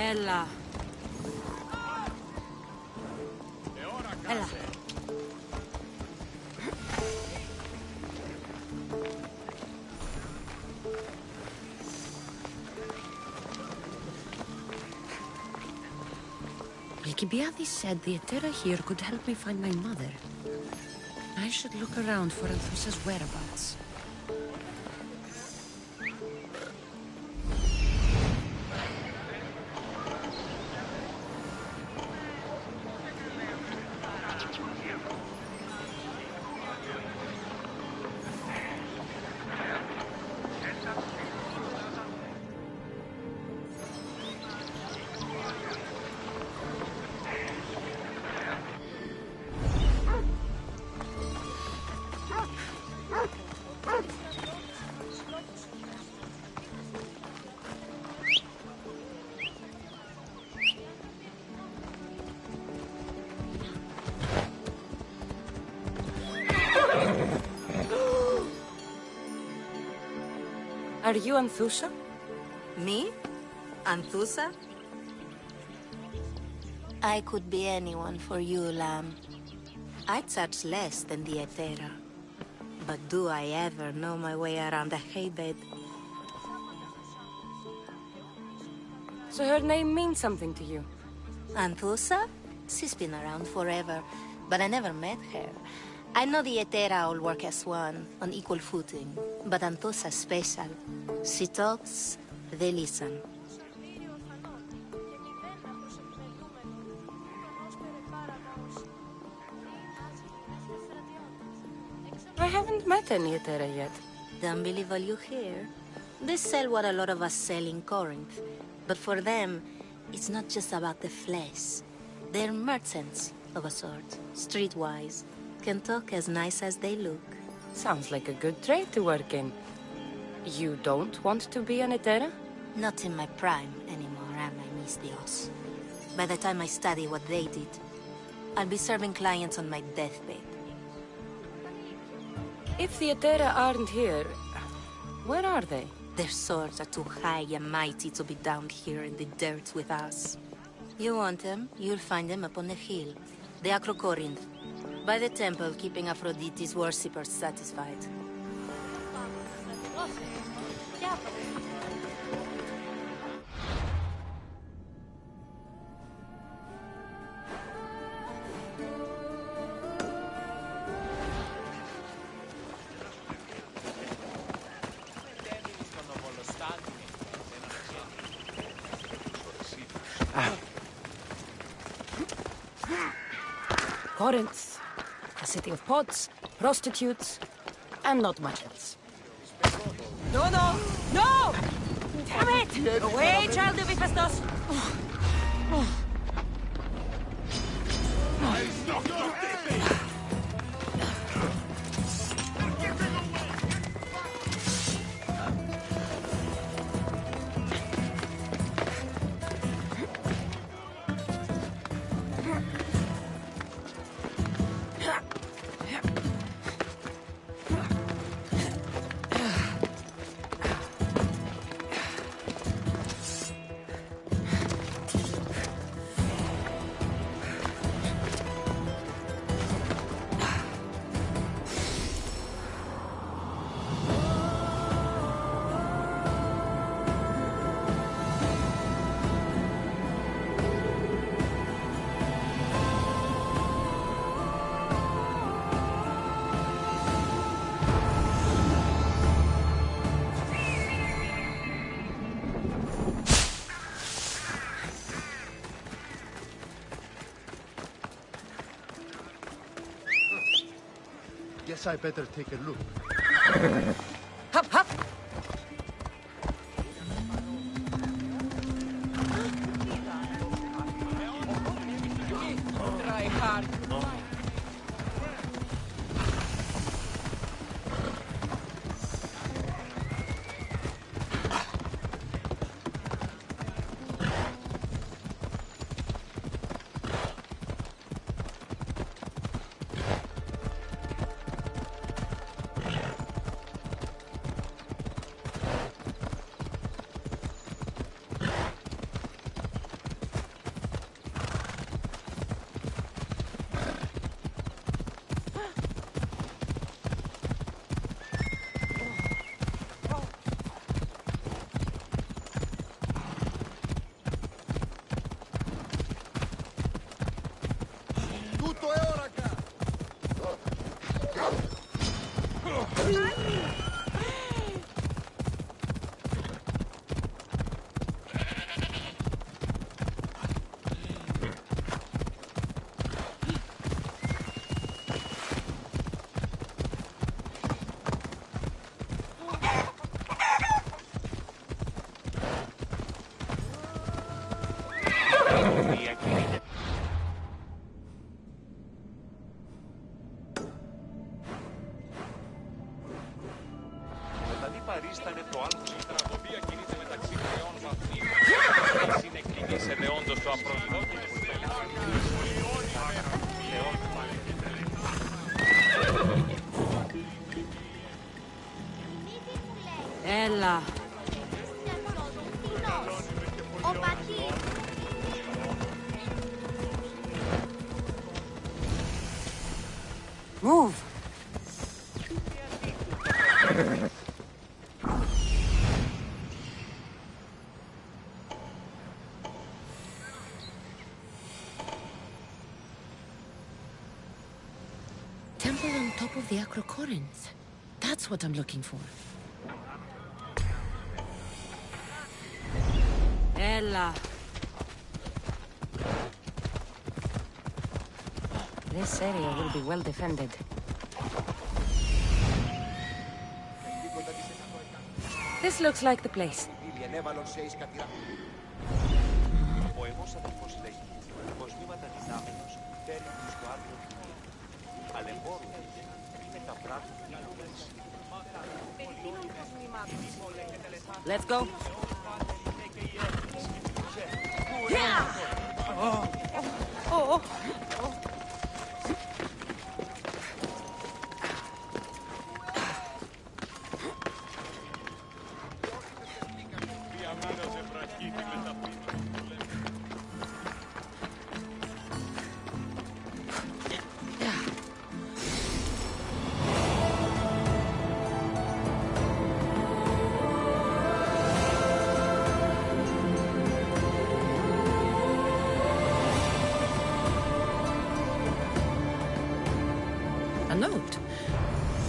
Έλα. Έλα. Alcibiades said the Etera here could help me find my mother. I should look around for Anthusa's whereabouts. Are you Anthusa? Me? Anthusa? I could be anyone for you, lamb. I charge less than the Etera. But do I ever know my way around a haybed? So her name means something to you? Anthusa? She's been around forever, but I never met her. I know the Etera all work as one, on equal footing. But Anthusa's special. She talks, they listen. I haven't met any Etera yet. Don't believe all you hear. They sell what a lot of us sell in Corinth. But for them, it's not just about the flesh. They're merchants, of a sort, streetwise. Can talk as nice as they look. Sounds like a good trade to work in. You don't want to be an Etera? Not in my prime anymore, am I, Miss Dios? By the time I study what they did, I'll be serving clients on my deathbed. If the Etera aren't here, where are they? Their swords are too high and mighty to be down here in the dirt with us. You want them, you'll find them up on the hill. The Acro Corinth. By the temple, keeping Aphrodite's worshippers satisfied. Corinth, a city of pots, prostitutes, and not much else. No, no, no! Damn it! Away, child of Hephaestus! Guess I better take a look. Hop, hop! Try hard. παρίστανε το άλφος η τραγωδία κινείται μεταξύ τριών βαθμίων. Είναι κλίνησε δεόντως το απροσδόκητο. Έλα. Move. Temple on top of the Corinth. That's what I'm looking for. Ella. This area will be well defended. This looks like the place. Let's go. Yeah! Oh.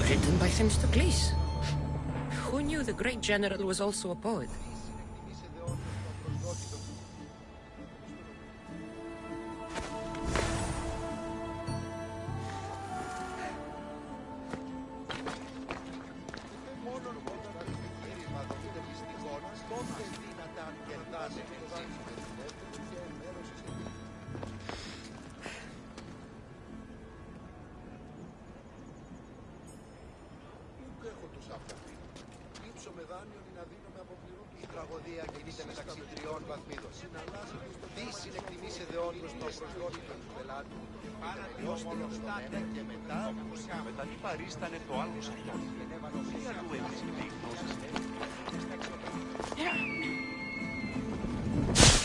Written by Themistocles. Who knew the great general was also a poet?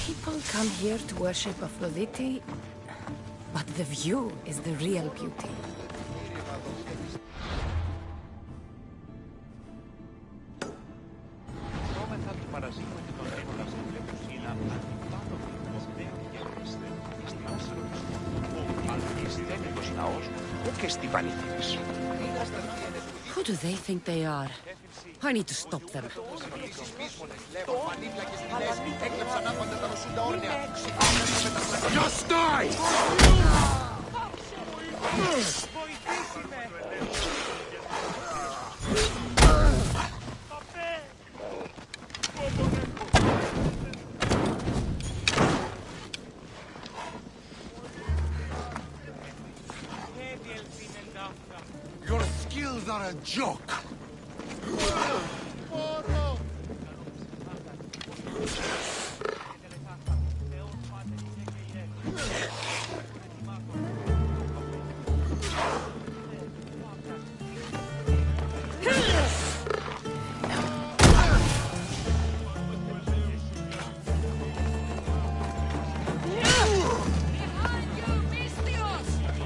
People come here to worship Aphrodite, but the view is the real beauty. Who do they think they are? I need to stop them. Just die! Your skills are a joke.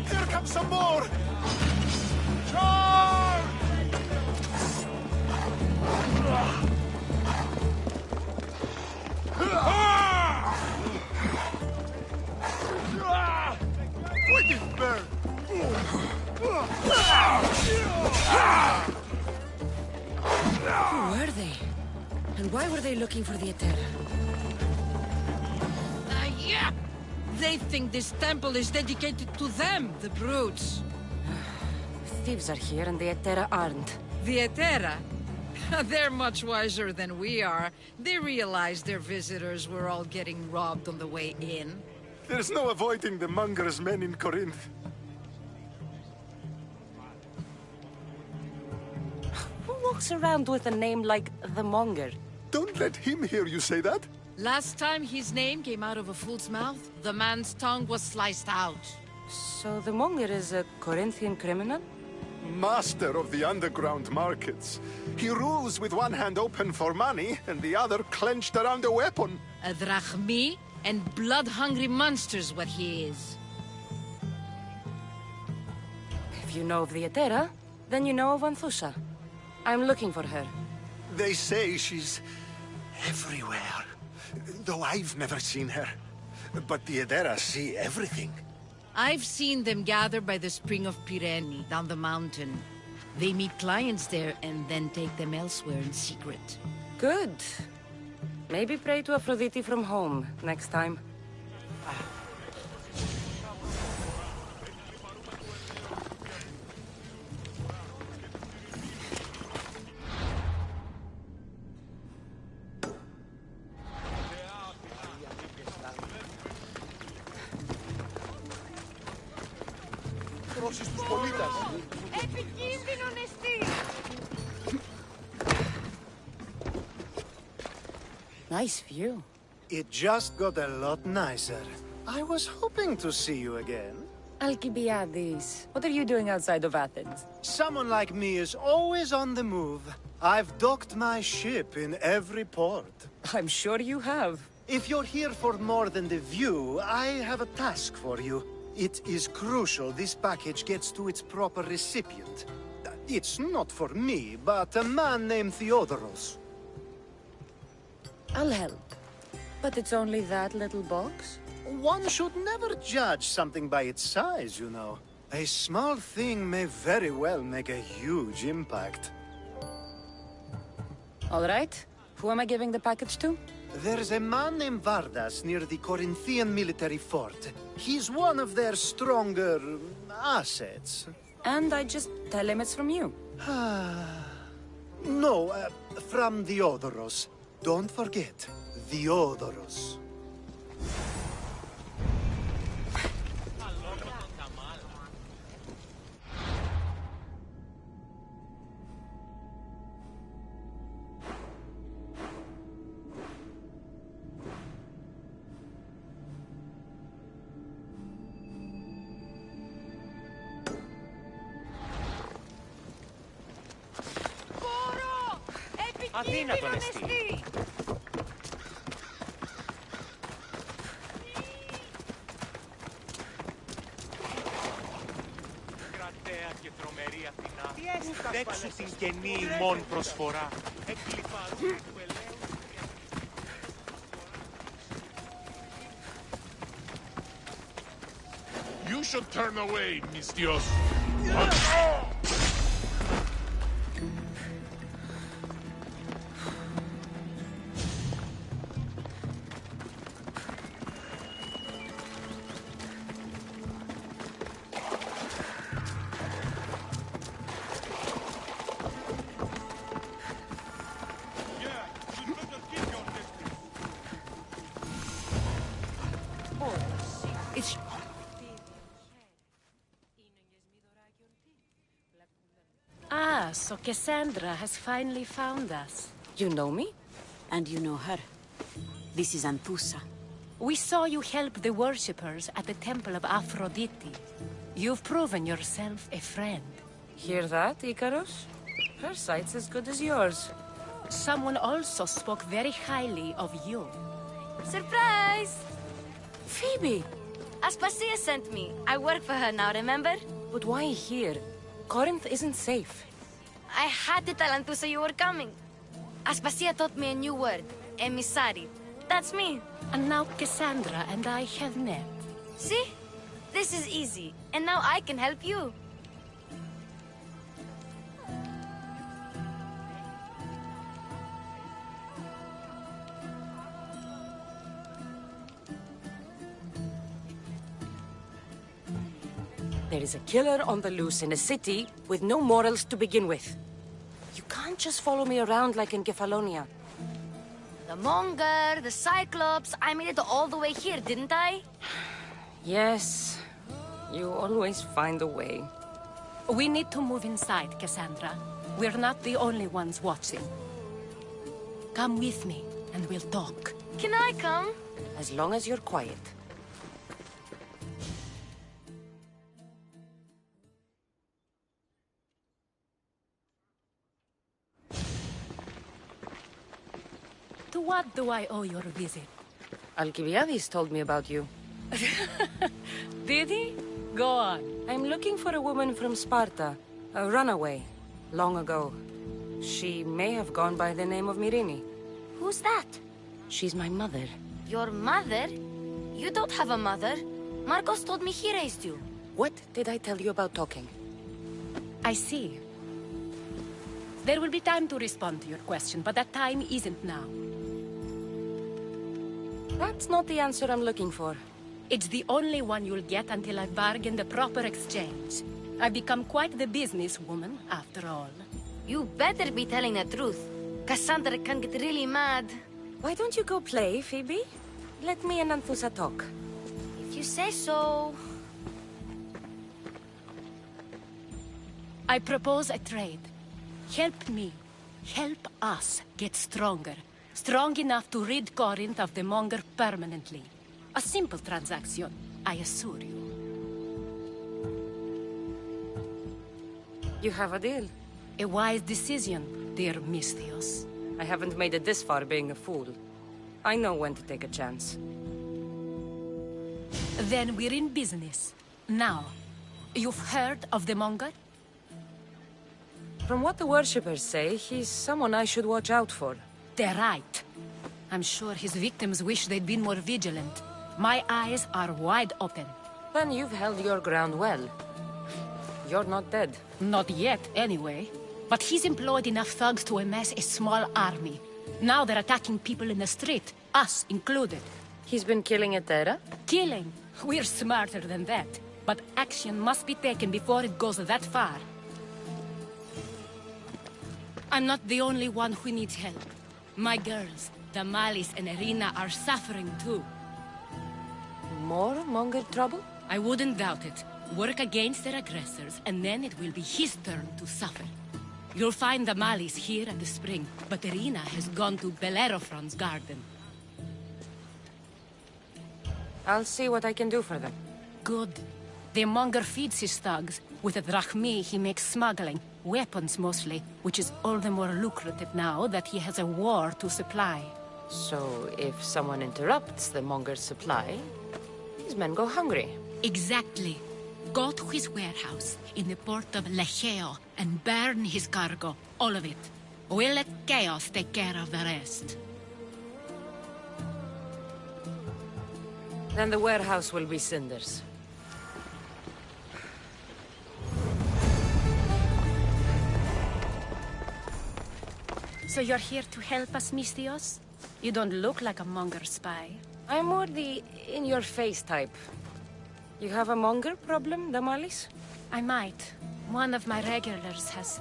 Here comes some more! Who were they? And why were they looking for the Etera? Yeah! They think this temple is dedicated to them, the brutes. Thieves are here and the Etera aren't. The Etera? They're much wiser than we are. They realized their visitors were all getting robbed on the way in. There's no avoiding the monger's men in Corinth. Who walks around with a name like the Monger? Don't let him hear you say that. Last time his name came out of a fool's mouth, the man's tongue was sliced out. So the Monger is a Corinthian criminal? Master of the underground markets. He rules with one hand open for money and the other clenched around a weapon. A drachmi and blood-hungry monster's what he is. If you know of the Etera, then you know of Anthusha. I'm looking for her. They say she's everywhere. Though I've never seen her. But the Etera see everything. I've seen them gather by the spring of Pirene, down the mountain. They meet clients there and then take them elsewhere in secret. Good. Maybe pray to Aphrodite from home next time. Επικίνδυνο νεστή! Nice view. It just got a lot nicer. I was hoping to see you again. Alcibiades, what are you doing outside of Athens? Someone like me is always on the move. I've docked my ship in every port. I'm sure you have. If you're here for more than the view, I have a task for you. It is crucial this package gets to its proper recipient. It's not for me, but a man named Theodoros. I'll help. But it's only that little box? One should never judge something by its size, you know. A small thing may very well make a huge impact. All right. Who am I giving the package to? There's a man named Vardas near the Corinthian military fort. He's one of their stronger assets. And I just tell him it's from you. No, from the Odoros. Don't forget, the Odoros. Αδύνατον εστί. Κρατέα και τρομερή Αθηνά, δέξου την καινή ημών προσφορά. Εκλειφαρούν του ελέους. You should turn away, Mistios. So Cassandra has finally found us. You know me? And you know her. This is Anthusa. We saw you help the worshippers at the Temple of Aphrodite. You've proven yourself a friend. Hear that, Icarus? Her sight's as good as yours. Someone also spoke very highly of you. Surprise! Phoebe! Aspasia sent me. I work for her now, remember? But why here? Corinth isn't safe. I had to tell Anthusa you were coming. Aspasia taught me a new word. Emissary. That's me. And now Cassandra and I have met. See? This is easy. And now I can help you. There is a killer on the loose in a city with no morals to begin with. You can't just follow me around like in Kefalonia. The Monger, the Cyclops, I made it all the way here, didn't I? Yes. You always find a way. We need to move inside, Cassandra. We're not the only ones watching. Come with me, and we'll talk. Can I come? As long as you're quiet. To what do I owe your visit? Alcibiades told me about you. Did he? Go on. I'm looking for a woman from Sparta. A runaway. Long ago. She may have gone by the name of Myrine. Who's that? She's my mother. Your mother? You don't have a mother. Marcos told me he raised you. What did I tell you about talking? I see. There will be time to respond to your question, but that time isn't now. That's not the answer I'm looking for. It's the only one you'll get until I've bargained the proper exchange. I've become quite the businesswoman, after all. You better be telling the truth. Cassandra can get really mad. Why don't you go play, Phoebe? Let me and Anthusa talk. If you say so. I propose a trade. Help me. Help us get stronger. Strong enough to rid Corinth of the Monger permanently. A simple transaction, I assure you. You have a deal. A wise decision, dear Misthios. I haven't made it this far being a fool. I know when to take a chance. Then we're in business. Now, you've heard of the Monger? From what the worshippers say, he's someone I should watch out for. They're right. I'm sure his victims wish they'd been more vigilant. My eyes are wide open. Then you've held your ground well. You're not dead. Not yet, anyway. But he's employed enough thugs to amass a small army. Now they're attacking people in the street, us included. He's been killing a Terra? Killing? We're smarter than that. But action must be taken before it goes that far. I'm not the only one who needs help. My girls, Damalis and Irina, are suffering too. More Monger trouble? I wouldn't doubt it. Work against their aggressors, and then it will be his turn to suffer. You'll find Damalis here at the spring, but Irina has gone to Bellerophon's garden. I'll see what I can do for them. Good. The Monger feeds his thugs. With the drachmi, he makes smuggling. Weapons, mostly, which is all the more lucrative now that he has a war to supply. So, if someone interrupts the Monger's supply, his men go hungry. Exactly. Go to his warehouse in the port of Lecheo and burn his cargo, all of it. We'll let chaos take care of the rest. Then the warehouse will be cinders. So you're here to help us, Mystios? You don't look like a Monger spy. I'm more the in-your-face type. You have a Monger problem, Damalis? I might. One of my regulars has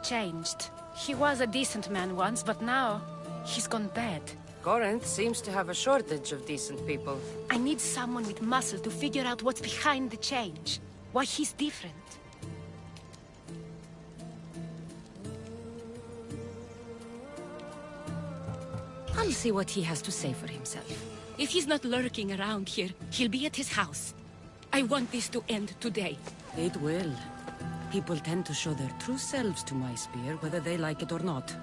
changed. He was a decent man once, but now he's gone bad. Corinth seems to have a shortage of decent people. I need someone with muscle to figure out what's behind the change. Why he's different. I'll see what he has to say for himself. If he's not lurking around here, he'll be at his house. I want this to end today. It will. People tend to show their true selves to my spear, whether they like it or not.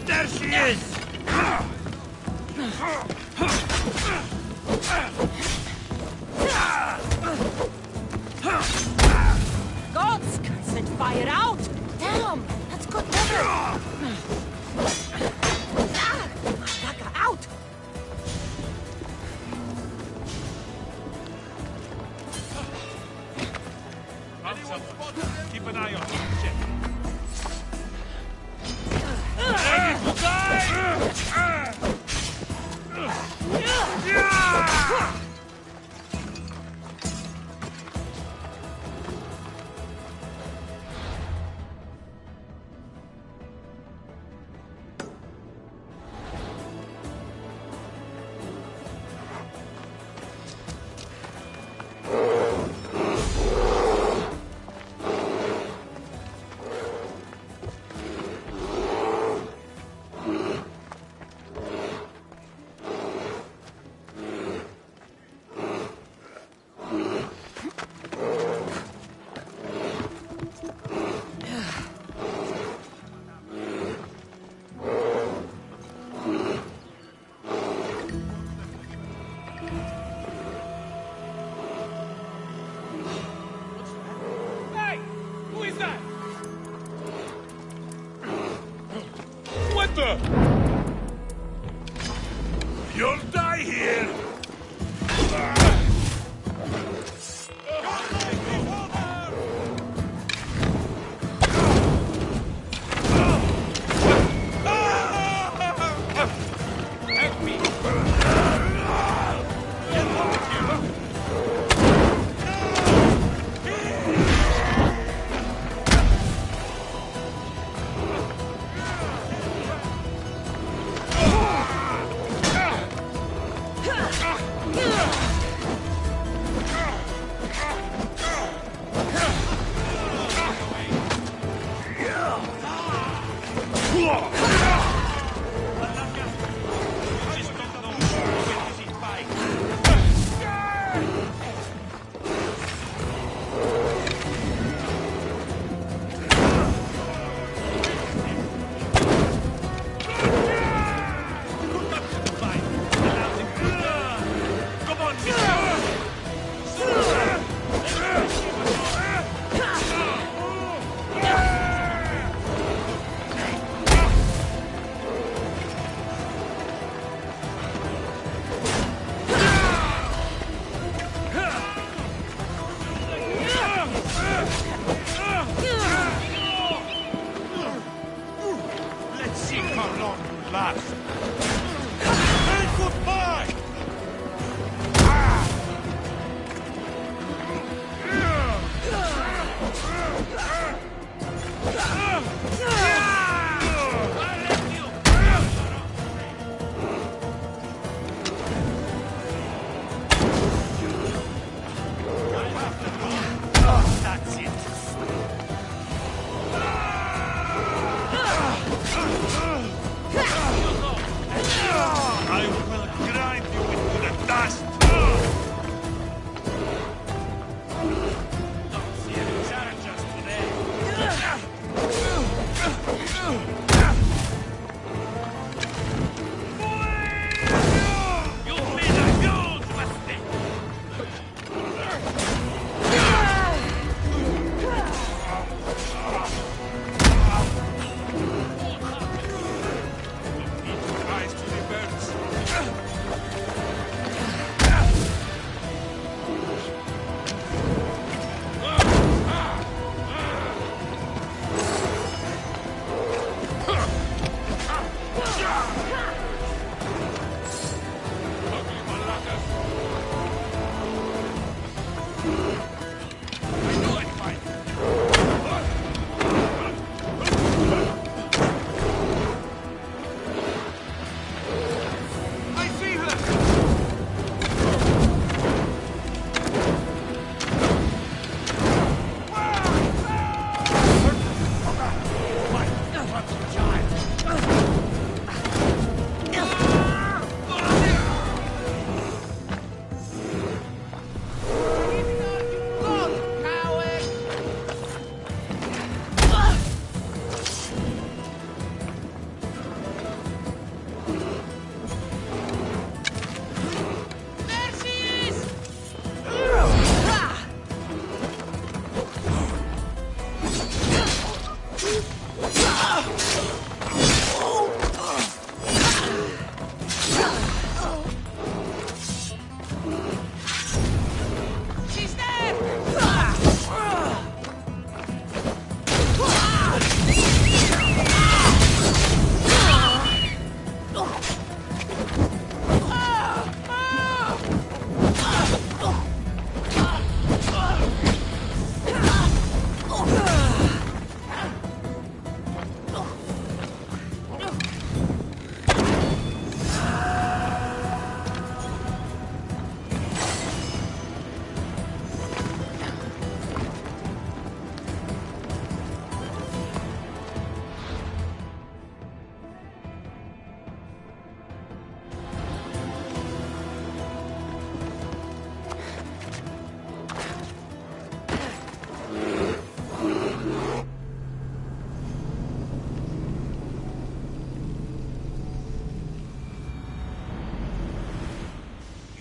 There she is! Gods, send fire out! Damn, that's good cover! Saga, out! Keep an eye on him. Check.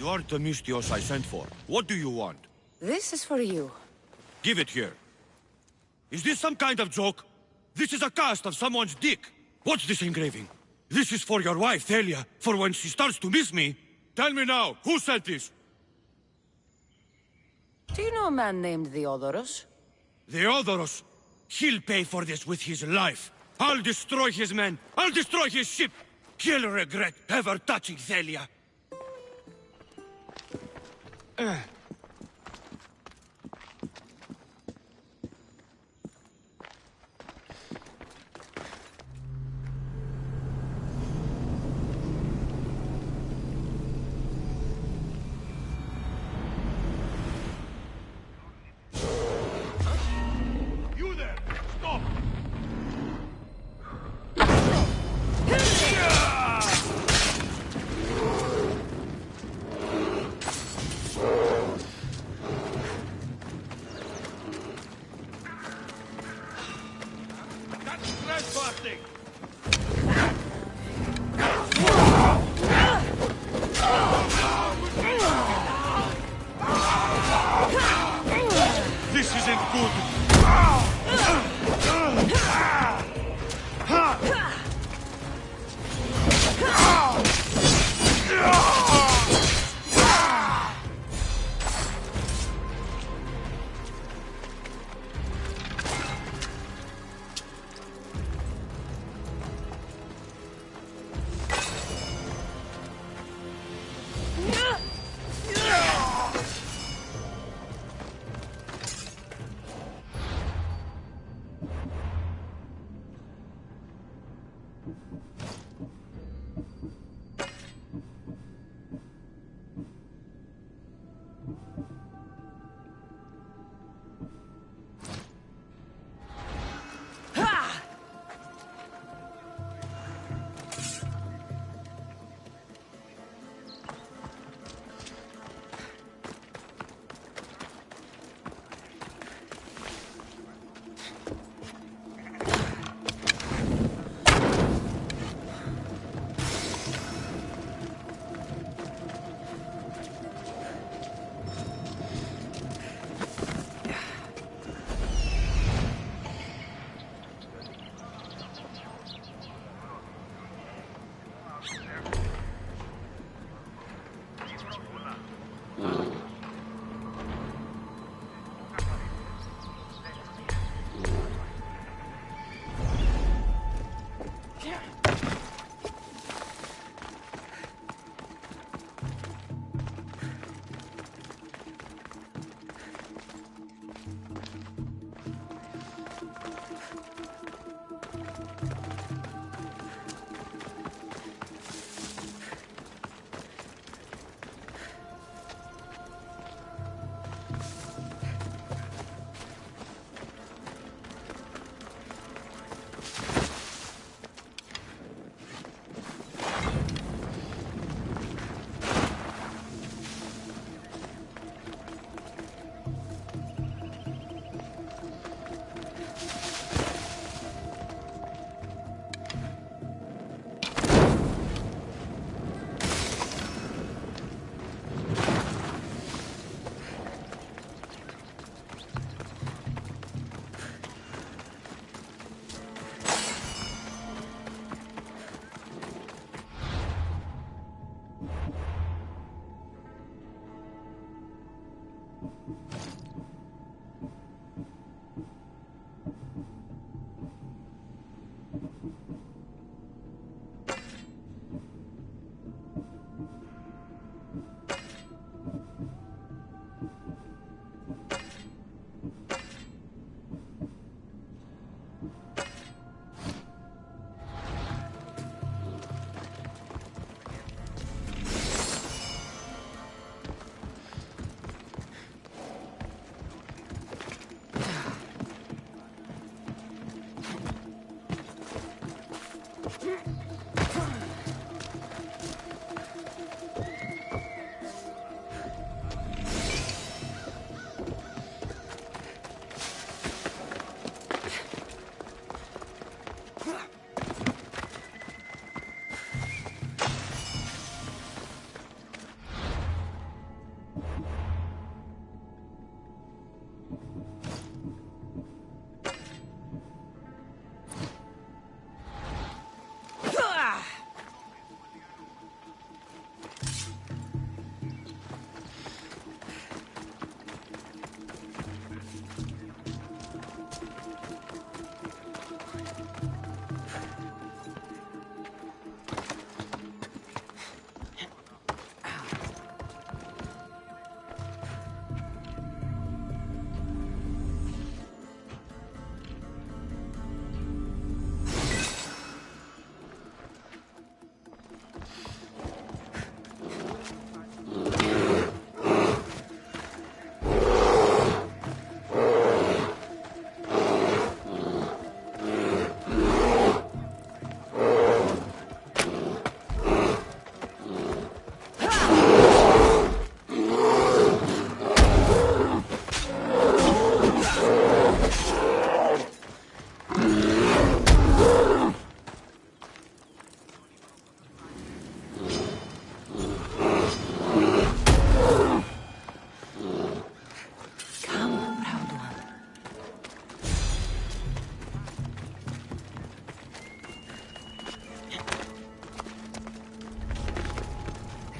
You are the Mystios I sent for. What do you want? This is for you. Give it here. Is this some kind of joke? This is a cast of someone's dick. What's this engraving? This is for your wife, Thalia, for when she starts to miss me. Tell me now, who sent this? Do you know a man named Theodoros? Theodoros? He'll pay for this with his life. I'll destroy his men. I'll destroy his ship. He'll regret ever touching Thalia. You there! Stop!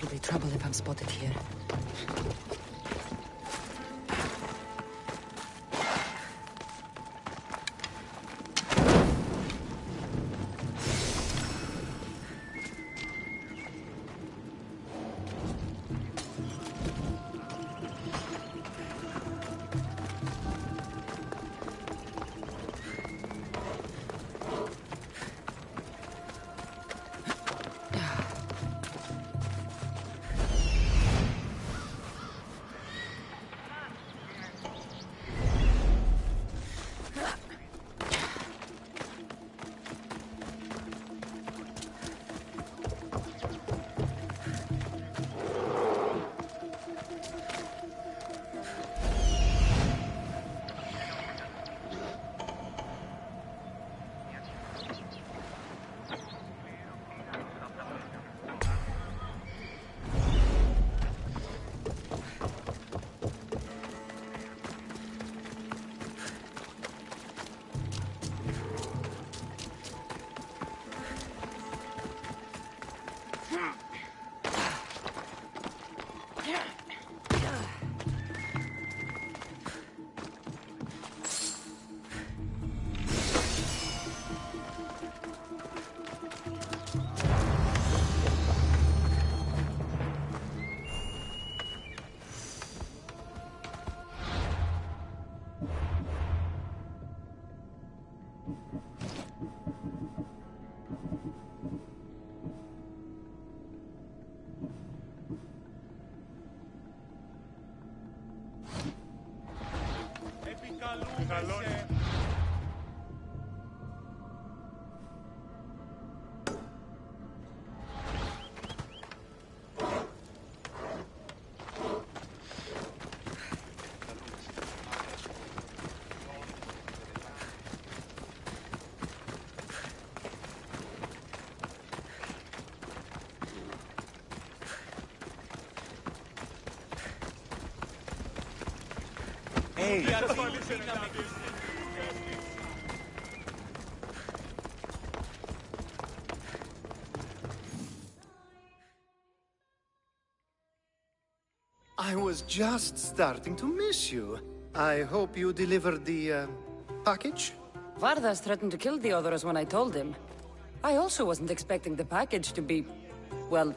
It'll be trouble if I'm spotted here. Hey! I was just starting to miss you. I hope you delivered the, package? Vardas threatened to kill the others when I told him. I also wasn't expecting the package to be... well,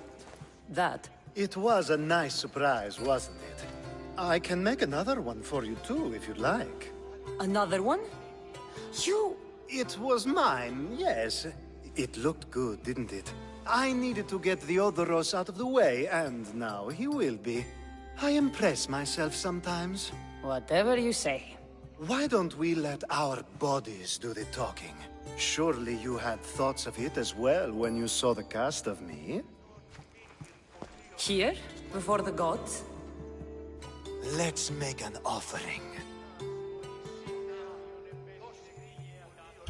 that. It was a nice surprise, wasn't it? I can make another one for you too, if you'd like. Another one? You... It was mine, yes. It looked good, didn't it? I needed to get the Odoros out of the way, and now he will be. I impress myself sometimes. Whatever you say. Why don't we let our bodies do the talking? Surely you had thoughts of it as well when you saw the cast of me? Here? Before the gods? Let's make an offering.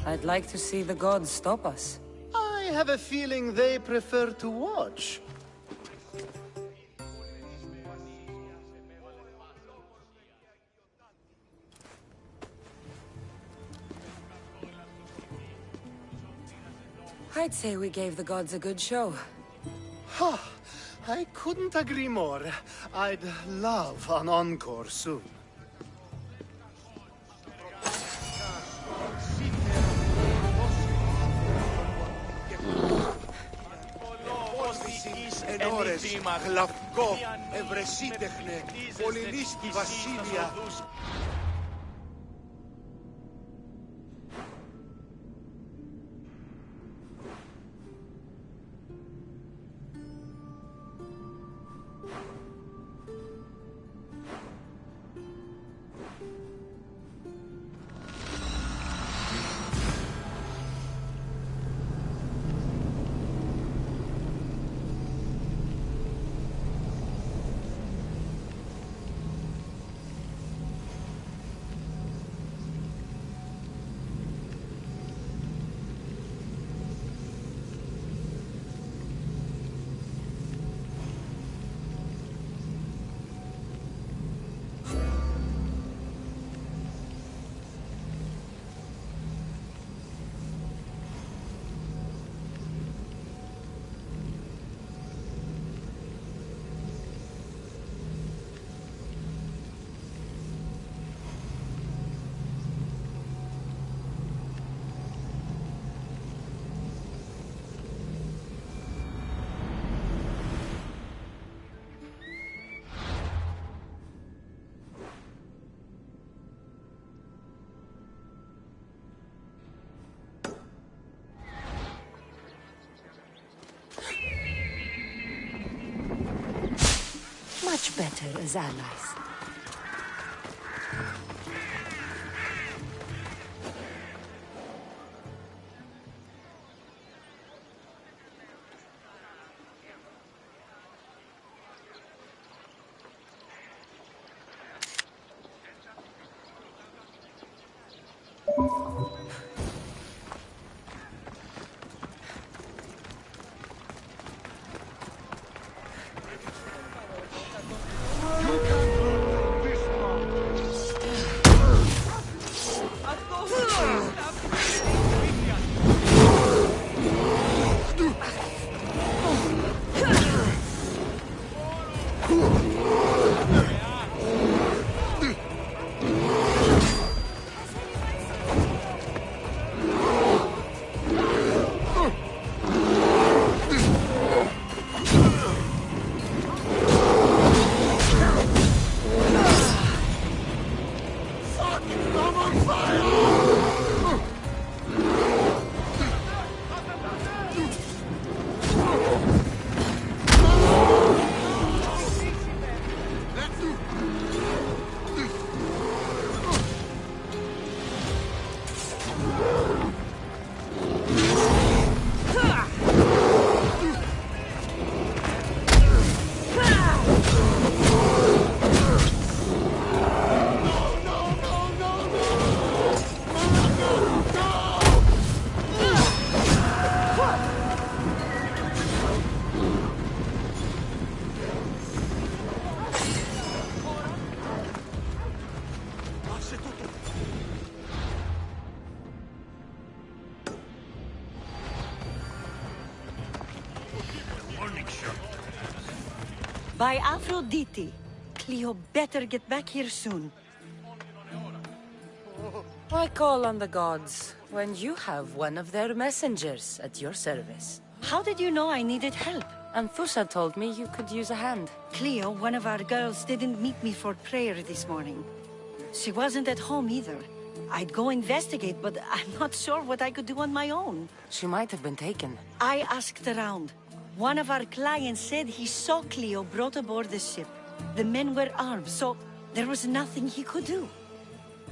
I'd like to see the gods stop us. I have a feeling they prefer to watch. I'd say we gave the gods a good show. Ha! I couldn't agree more. I'd love an encore soon. Ενόρες, γλαυκό, ευρεσίτεχνε, πολυλίστη βασίλεια. much better as allies. By Aphrodite, Cleo better get back here soon. Why call on the gods when you have one of their messengers at your service? How did you know I needed help? Anthusa told me you could use a hand. Cleo, one of our girls, didn't meet me for prayer this morning. She wasn't at home either. I'd go investigate, but I'm not sure what I could do on my own. She might have been taken. I asked around. One of our clients said he saw Cleo brought aboard the ship. The men were armed, so there was nothing he could do.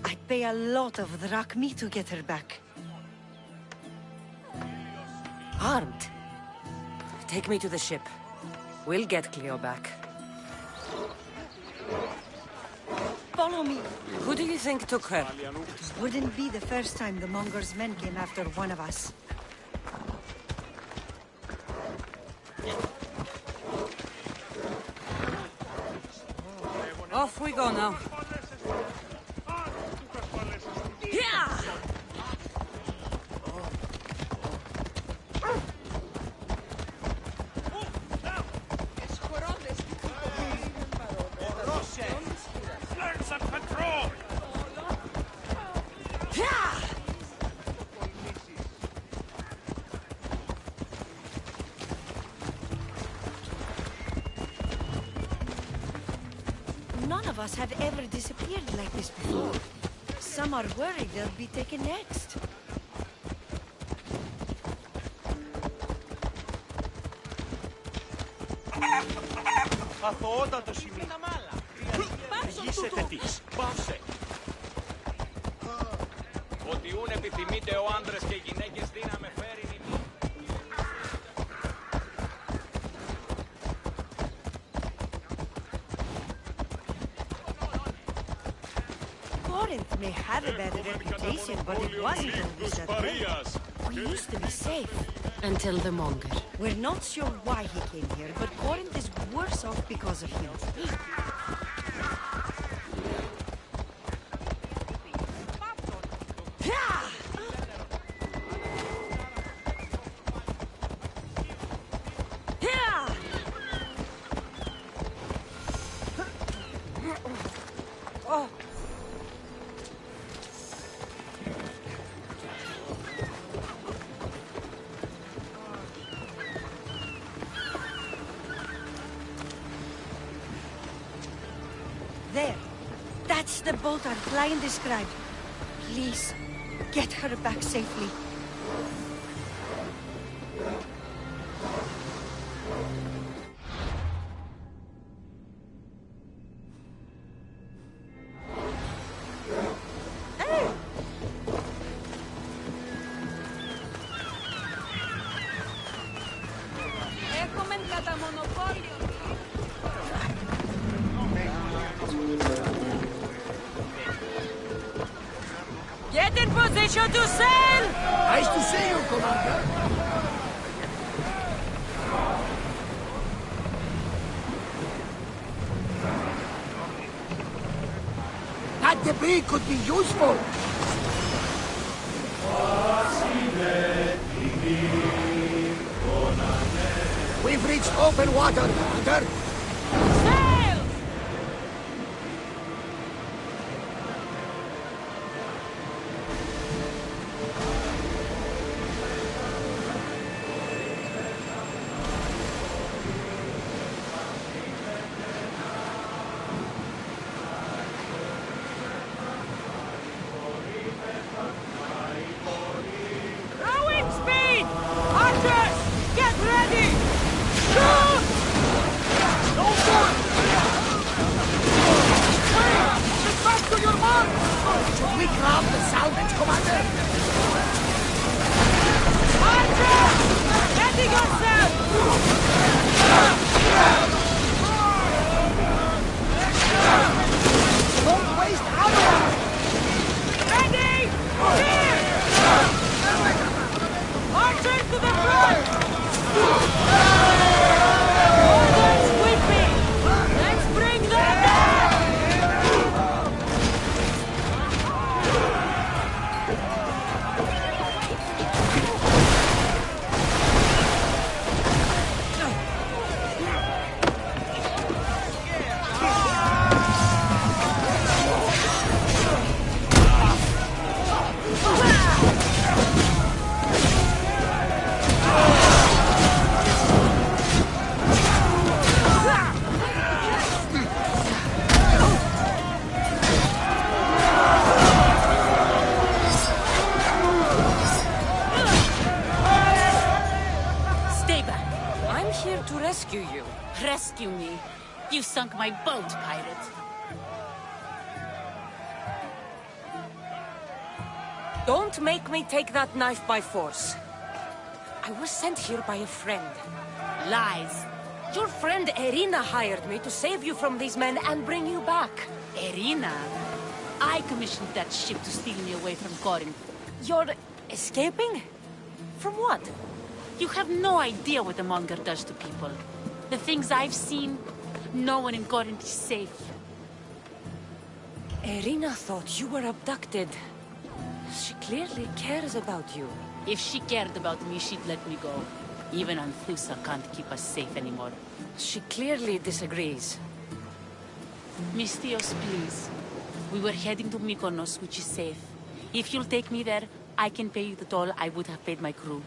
I'd pay a lot of drachmi to get her back. Armed? Take me to the ship. We'll get Cleo back. Follow me. Who do you think took her? Wouldn't be the first time the Monger's men came after one of us. Off we go now. Yeah! Learn some control! None of us have ever disappeared like this before. Some are worried they'll be taken next. Αθωότατο σημείο. Γύσετε της. Πάψε. Ότι ούν επιθυμείτε ο άντρες και γυναίκες δύναμε φέρει νημή. Corinth may have a bad reputation, but it wasn't always that way. We used to be safe. Until the Monger. We're not sure why he came here, but Corinth is worse off because of him. There. That's the boat our client described. Please, get her back safely. Permission to sail! Nice to see you, Commander. That debris could be useful. We've reached open water, Commander. Sail! Rowing speed! Archers, get ready! Shoot! No more! Wait! Get back to your mark! Should we grab the salvage, Commander? Archers! Ready yourself! Don't waste ammo! Ready! Here! Archers to the front! Orders sweeping! Let's bring them down! Stay back. I'm here to rescue you. Rescue me. You sunk my boat, pirate. Don't make me take that knife by force. I was sent here by a friend. Lies. Your friend Irina hired me to save you from these men and bring you back. Irina? I commissioned that ship to steal me away from Corinth. You're escaping? From what? You have no idea what the monger does to people. The things I've seen, no one in Corinth is safe. Irina thought you were abducted. She clearly cares about you. If she cared about me, she'd let me go. Even Anthusa can't keep us safe anymore. She clearly disagrees. Mystios, please. We were heading to Mykonos, which is safe. If you'll take me there, I can pay you the toll I would have paid my crew.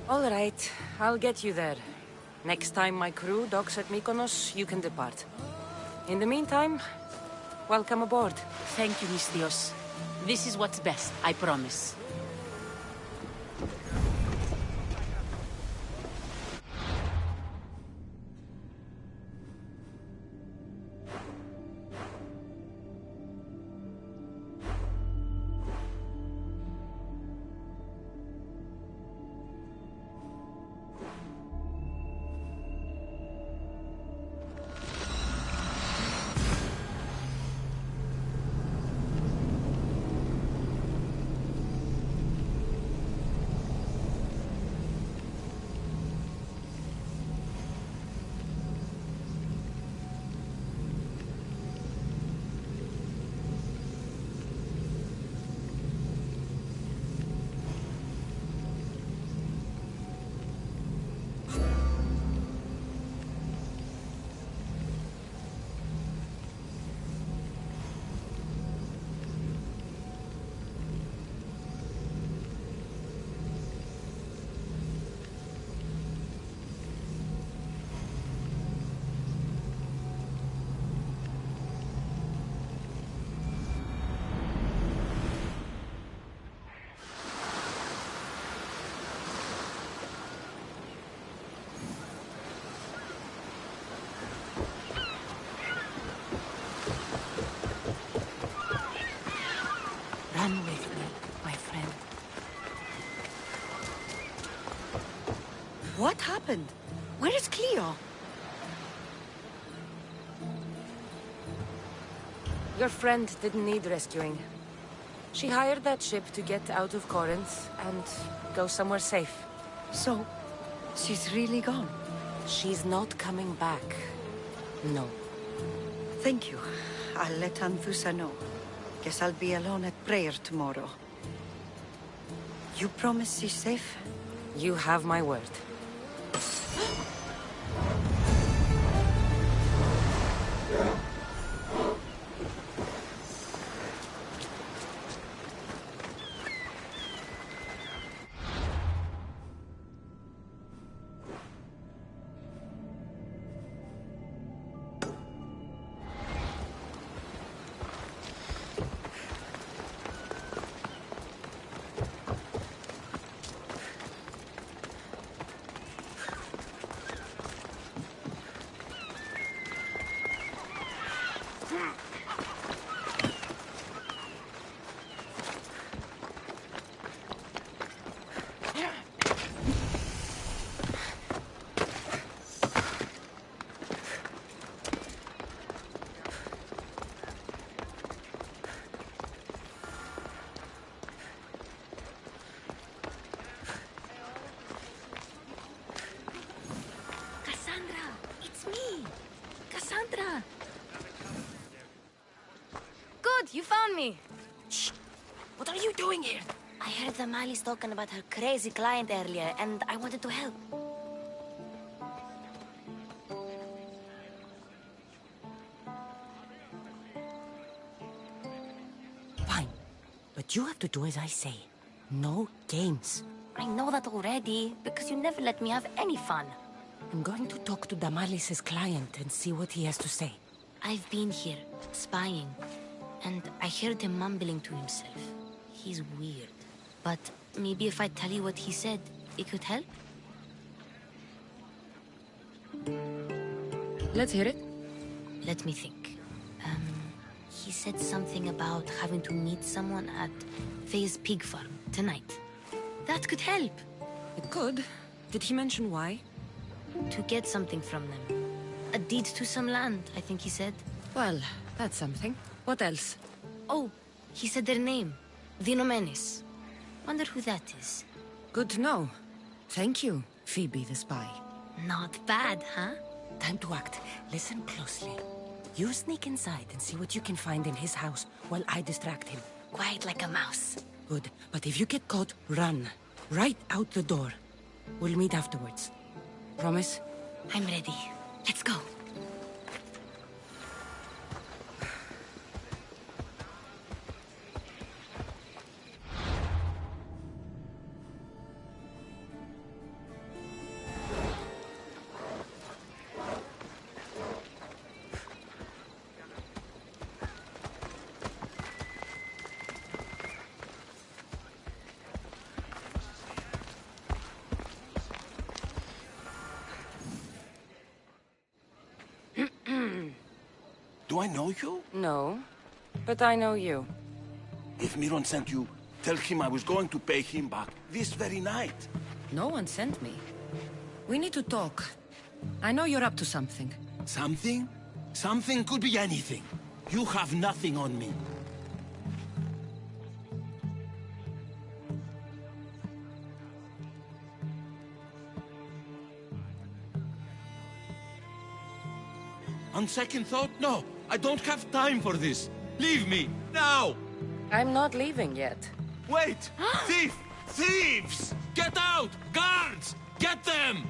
All right, I'll get you there. Next time my crew docks at Mykonos, you can depart. In the meantime, welcome aboard. Thank you, Mystios. This is what's best, I promise. Run with me, my friend. What happened? Where is Cleo? Your friend didn't need rescuing. She hired that ship to get out of Corinth and go somewhere safe. So, she's really gone? She's not coming back. No. Thank you. I'll let Anthusa know. Guess I'll be alone at prayer tomorrow. You promise she's safe? You have my word. You found me! Shh! What are you doing here? I heard the Mali's talking about her crazy client earlier, and I wanted to help. Fine. But you have to do as I say. No games. I know that already, because you never let me have any fun. I'm going to talk to Damalis' client and see what he has to say. I've been here, spying. And I heard him mumbling to himself. He's weird. But maybe if I tell you what he said, it could help? Let's hear it. Let me think. He said something about having to meet someone at Faye's pig farm tonight. That could help. It could. Did he mention why? To get something from them. A deed to some land, I think he said. Well, that's something. What else? Oh, he said their name. Vinomenes. Wonder who that is. Good to know. Thank you, Phoebe the spy. Not bad, huh? Time to act. Listen closely. You sneak inside and see what you can find in his house while I distract him. Quiet like a mouse. Good. But if you get caught, run. Right out the door. We'll meet afterwards. Promise? I'm ready. Let's go. Do I know you? No, but I know you. If Miron sent you, tell him I was going to pay him back this very night. No one sent me. We need to talk. I know you're up to something. Something? Something could be anything. You have nothing on me. On second thought, no. I don't have time for this. Leave me, now! I'm not leaving yet. Wait! Thief! Thieves! Get out! Guards! Get them!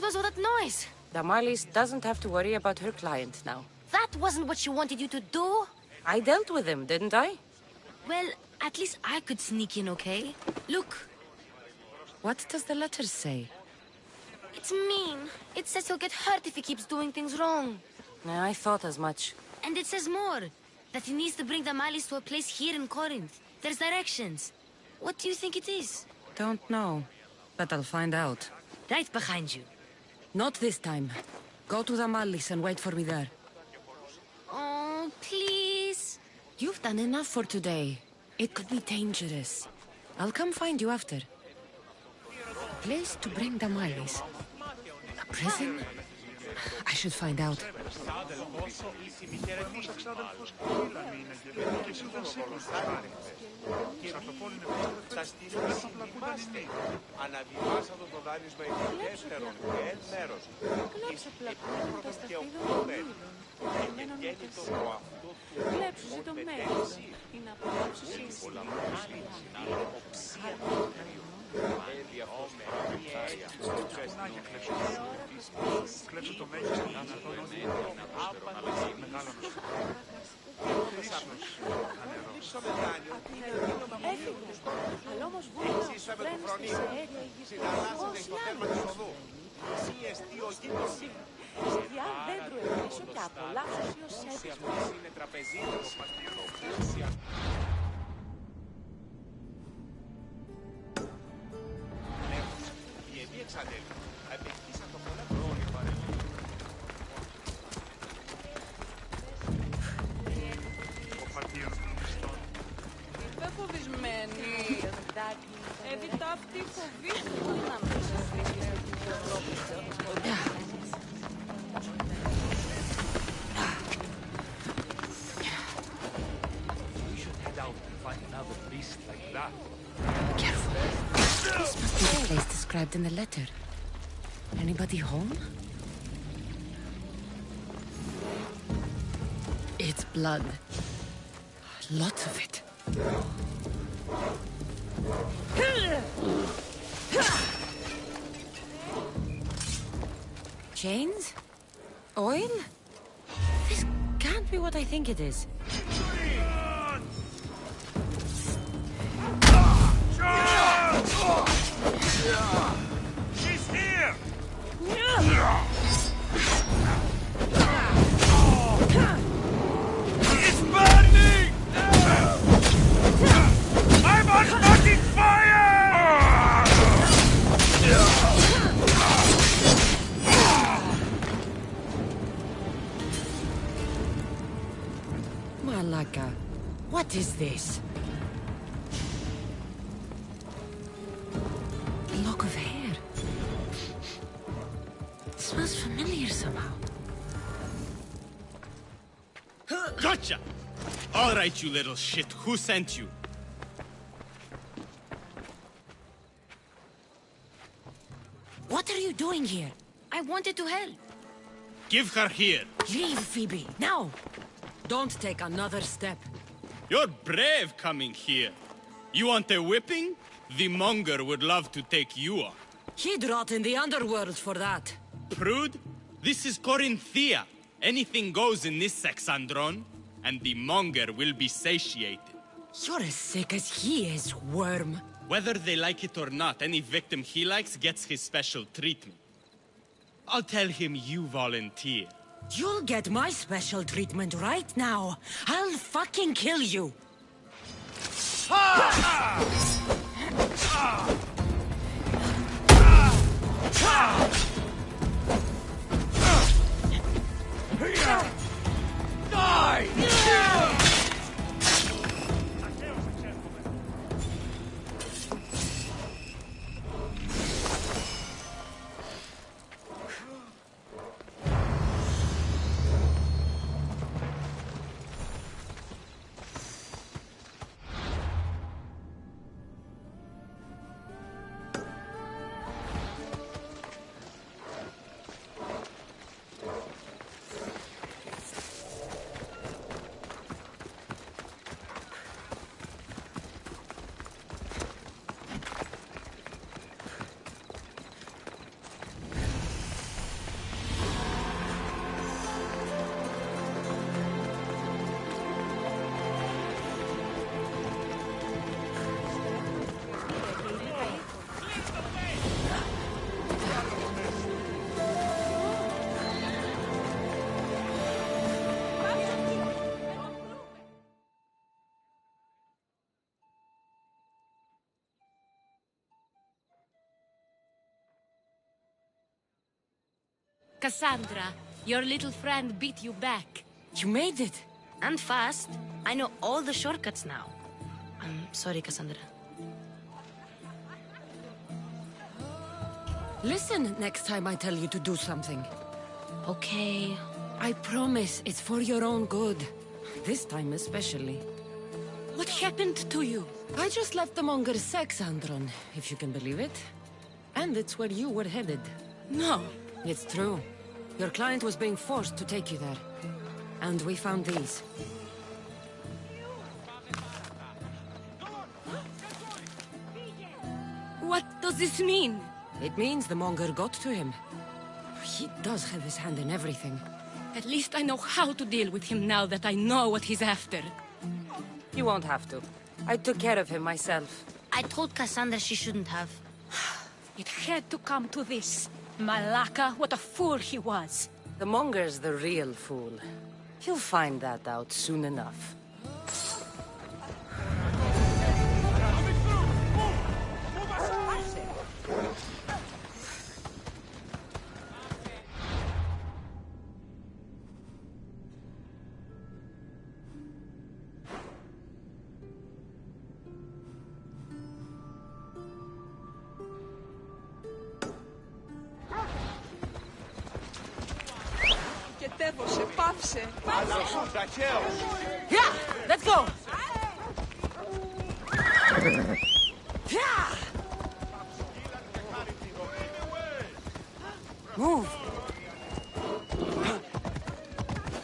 was all that noise? Damalis doesn't have to worry about her client now. That wasn't what she wanted you to do. I dealt with him, didn't I? Well, at least I could sneak in, okay? Look. What does the letter say? It's mean. It says he'll get hurt if he keeps doing things wrong. I thought as much. And it says more. That he needs to bring Damalis to a place here in Corinth. There's directions. What do you think it is? Don't know, but I'll find out. Right behind you. Not this time. Go to Damalis and wait for me there. Oh, please. You've done enough for today. It could be dangerous. I'll come find you after. A place to bring Damalis. A prison? I should find out. Described in the letter. Anybody home? It's blood. Lots of it. Chains? Oil? This can't be what I think it is. She's here! It's burning! I'm on fucking fire! Malaka, what is this? A lock of hair. It smells familiar somehow. Gotcha! All right, you little shit. Who sent you? What are you doing here? I wanted to help. Give her here. Leave, Phoebe, now! Don't take another step. You're brave coming here. You want a whipping? The monger would love to take you on. He'd rot in the underworld for that. Prude, this is Korinthia. Anything goes in this Sexandron, and the monger will be satiated. You're as sick as he is, worm. Whether they like it or not, any victim he likes gets his special treatment. I'll tell him you volunteer. You'll get my special treatment right now. I'll fucking kill you. Cassandra, your little friend beat you back. You made it. And fast. I know all the shortcuts now. I'm sorry, Cassandra. Listen next time I tell you to do something. Okay. I promise it's for your own good. This time especially. What happened to you? I just left the monger's sex, Andron, if you can believe it. And it's where you were headed. No. It's true. Your client was being forced to take you there. And we found these. What does this mean? It means the monger got to him. He does have his hand in everything. At least I know how to deal with him now that I know what he's after. You won't have to. I took care of him myself. I told Cassandra she shouldn't have. It had to come to this. Malaka, what a fool he was. The monger's the real fool. He'll find that out soon enough. Yeah, let's go. Move.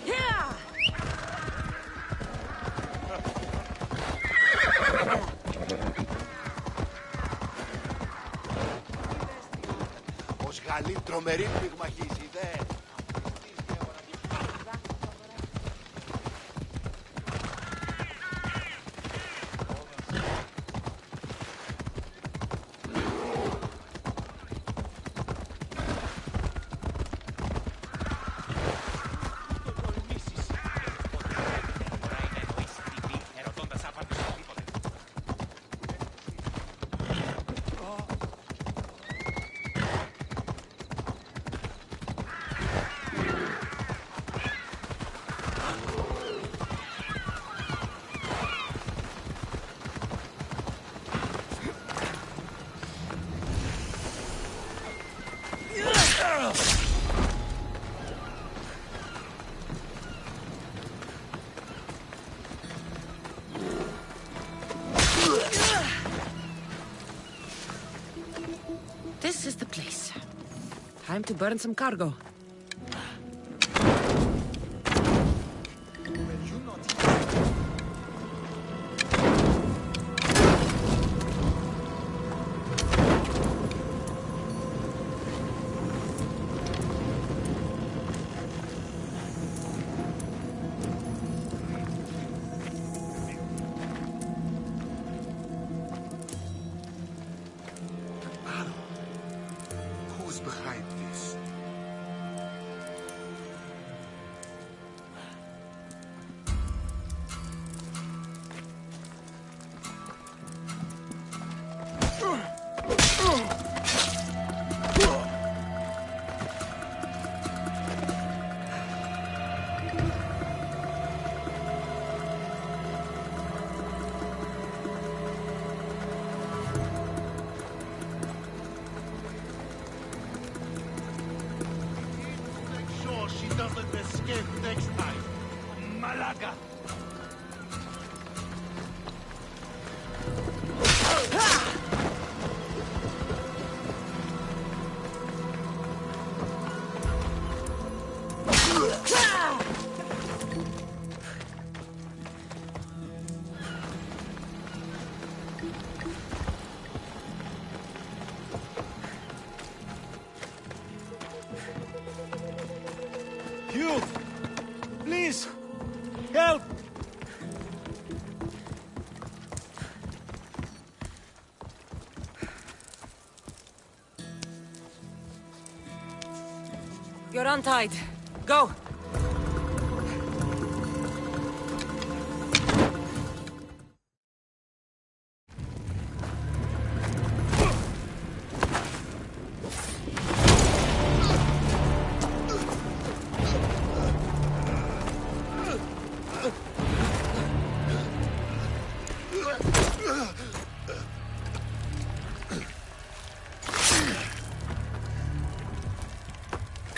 Yeah. Ως Γαλλή τρομερή πυγμαχής, ιδέες. This is the place. Time to burn some cargo. Behind this. Doesn't escape next time. Malaga! You! Please! Help! You're untied. Go!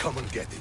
come and get it.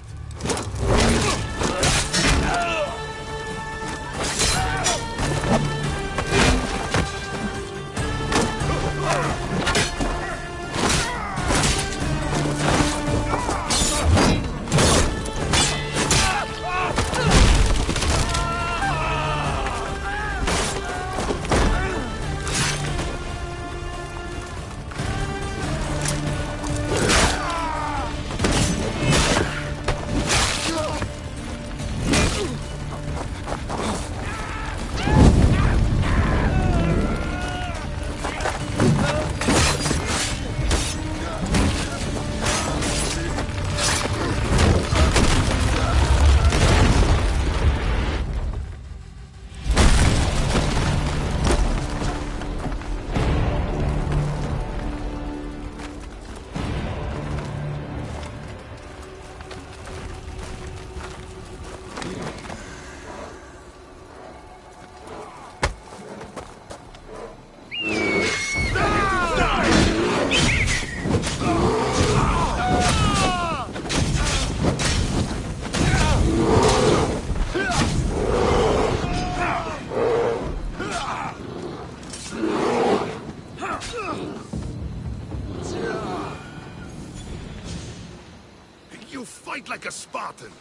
You fight like a Spartan.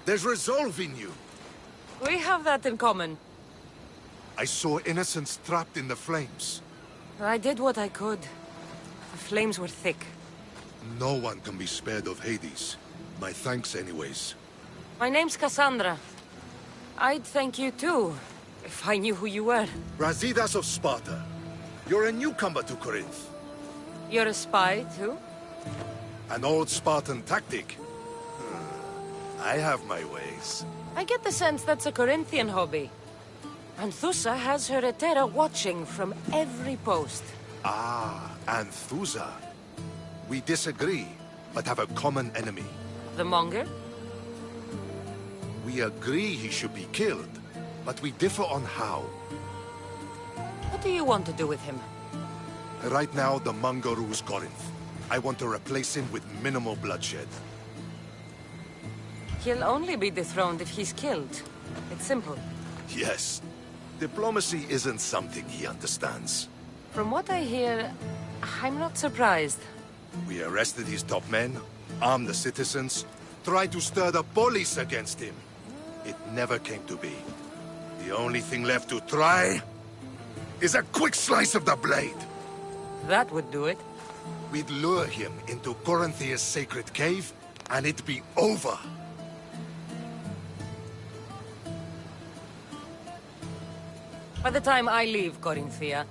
There's resolve in you. We have that in common. I saw innocents trapped in the flames. I did what I could. The flames were thick. No one can be spared of Hades. My thanks anyways. My name's Cassandra. I'd thank you too, if I knew who you were. Brasidas of Sparta. You're a newcomer to Corinth. You're a spy too? An old Spartan tactic. I have my ways. I get the sense that's a Corinthian hobby. Anthusa has her Etera watching from every post. Ah, Anthusa. We disagree, but have a common enemy. The Monger? We agree he should be killed, but we differ on how. What do you want to do with him? Right now, the Monger rules Corinth. I want to replace him with minimal bloodshed. He'll only be dethroned if he's killed. It's simple. Yes. Diplomacy isn't something he understands. From what I hear, I'm not surprised. We arrested his top men, armed the citizens, tried to stir the police against him. It never came to be. The only thing left to try is a quick slice of the blade. That would do it. We'd lure him into Korinthia's sacred cave, and it'd be over. By the time I leave Korinthia,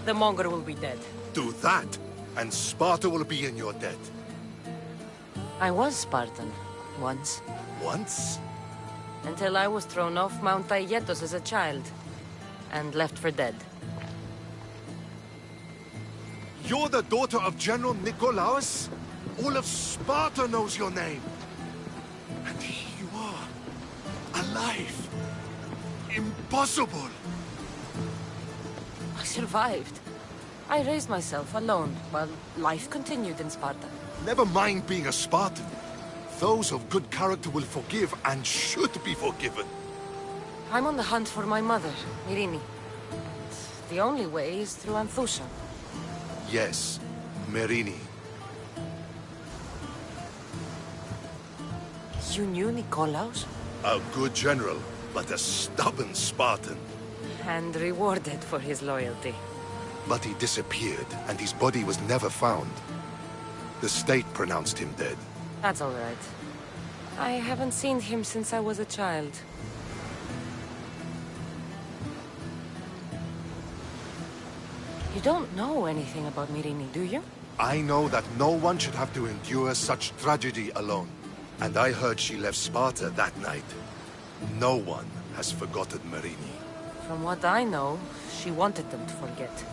the Monger will be dead. Do that, and Sparta will be in your debt. I was Spartan, once. Once? Until I was thrown off Mount Aietos as a child, and left for dead. You're the daughter of General Nikolaos? All of Sparta knows your name. And here you are, alive. Impossible. I survived. I raised myself alone, while life continued in Sparta. Never mind being a Spartan. Those of good character will forgive and should be forgiven. I'm on the hunt for my mother, Myrini. The only way is through Anthusa. Yes, Myrini. You knew Nikolaos? A good general, but a stubborn Spartan. And rewarded for his loyalty. But he disappeared, and his body was never found. The state pronounced him dead. That's all right. I haven't seen him since I was a child. You don't know anything about Myrini, do you? I know that no one should have to endure such tragedy alone. And I heard she left Sparta that night. No one has forgotten Myrini. From what I know, she wanted them to forget.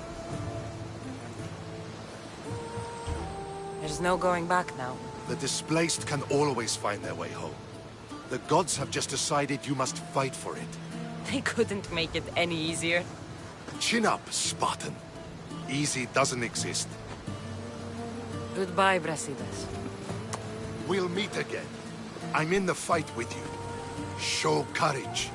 There's no going back now. The displaced can always find their way home. The gods have just decided you must fight for it. They couldn't make it any easier. Chin up, Spartan. Easy doesn't exist. Goodbye, Brasidas. We'll meet again. I'm in the fight with you. Show courage.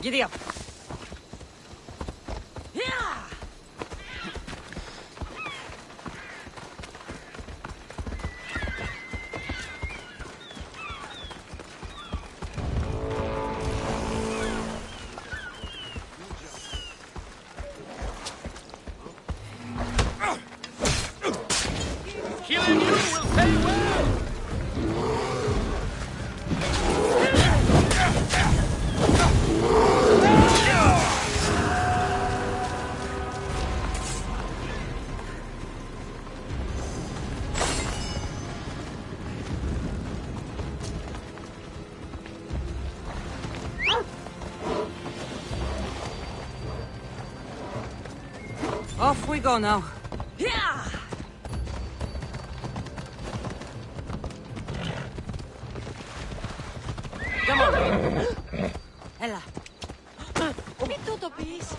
Giddy up. Killing you will pay well! Off we go now. Yeah! Come on. Ella. Pituto, please.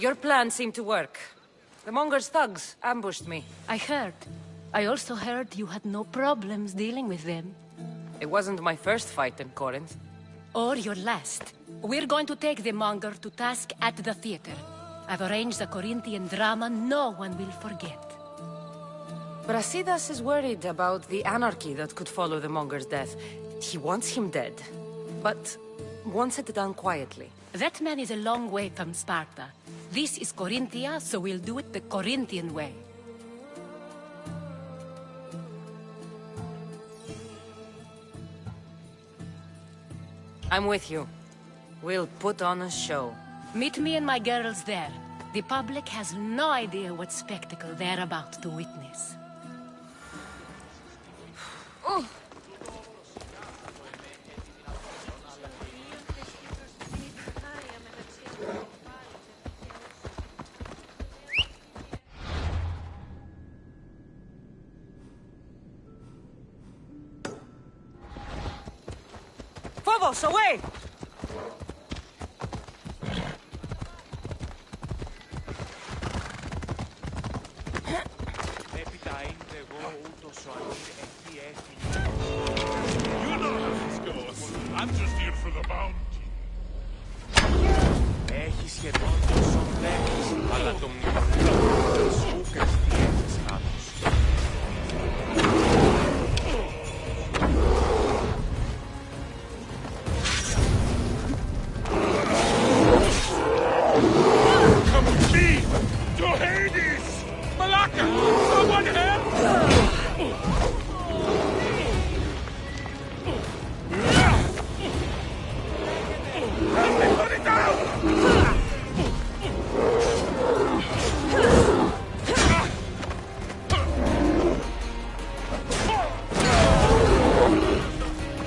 Your plan seemed to work. The Monger's thugs ambushed me. I heard. I also heard you had no problems dealing with them. It wasn't my first fight in Corinth. Or your last. We're going to take the Monger to task at the theater. I've arranged a Corinthian drama no one will forget. Brasidas is worried about the anarchy that could follow the Monger's death. He wants him dead, but wants it done quietly. That man is a long way from Sparta. This is Korinthia, so we'll do it the Corinthian way. I'm with you. We'll put on a show. Meet me and my girls there. The public has no idea what spectacle they're about to witness. Davos, away! You know how this goes. I'm just here for the bounty. Έχει σχεδόν τόσο βλέπεις, αλλά το μικρό σου καστιέτης κάτω. Come with me to Hades! Malaka! Someone help! Put it down!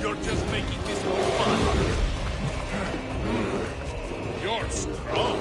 You're just making this more fun. You're strong.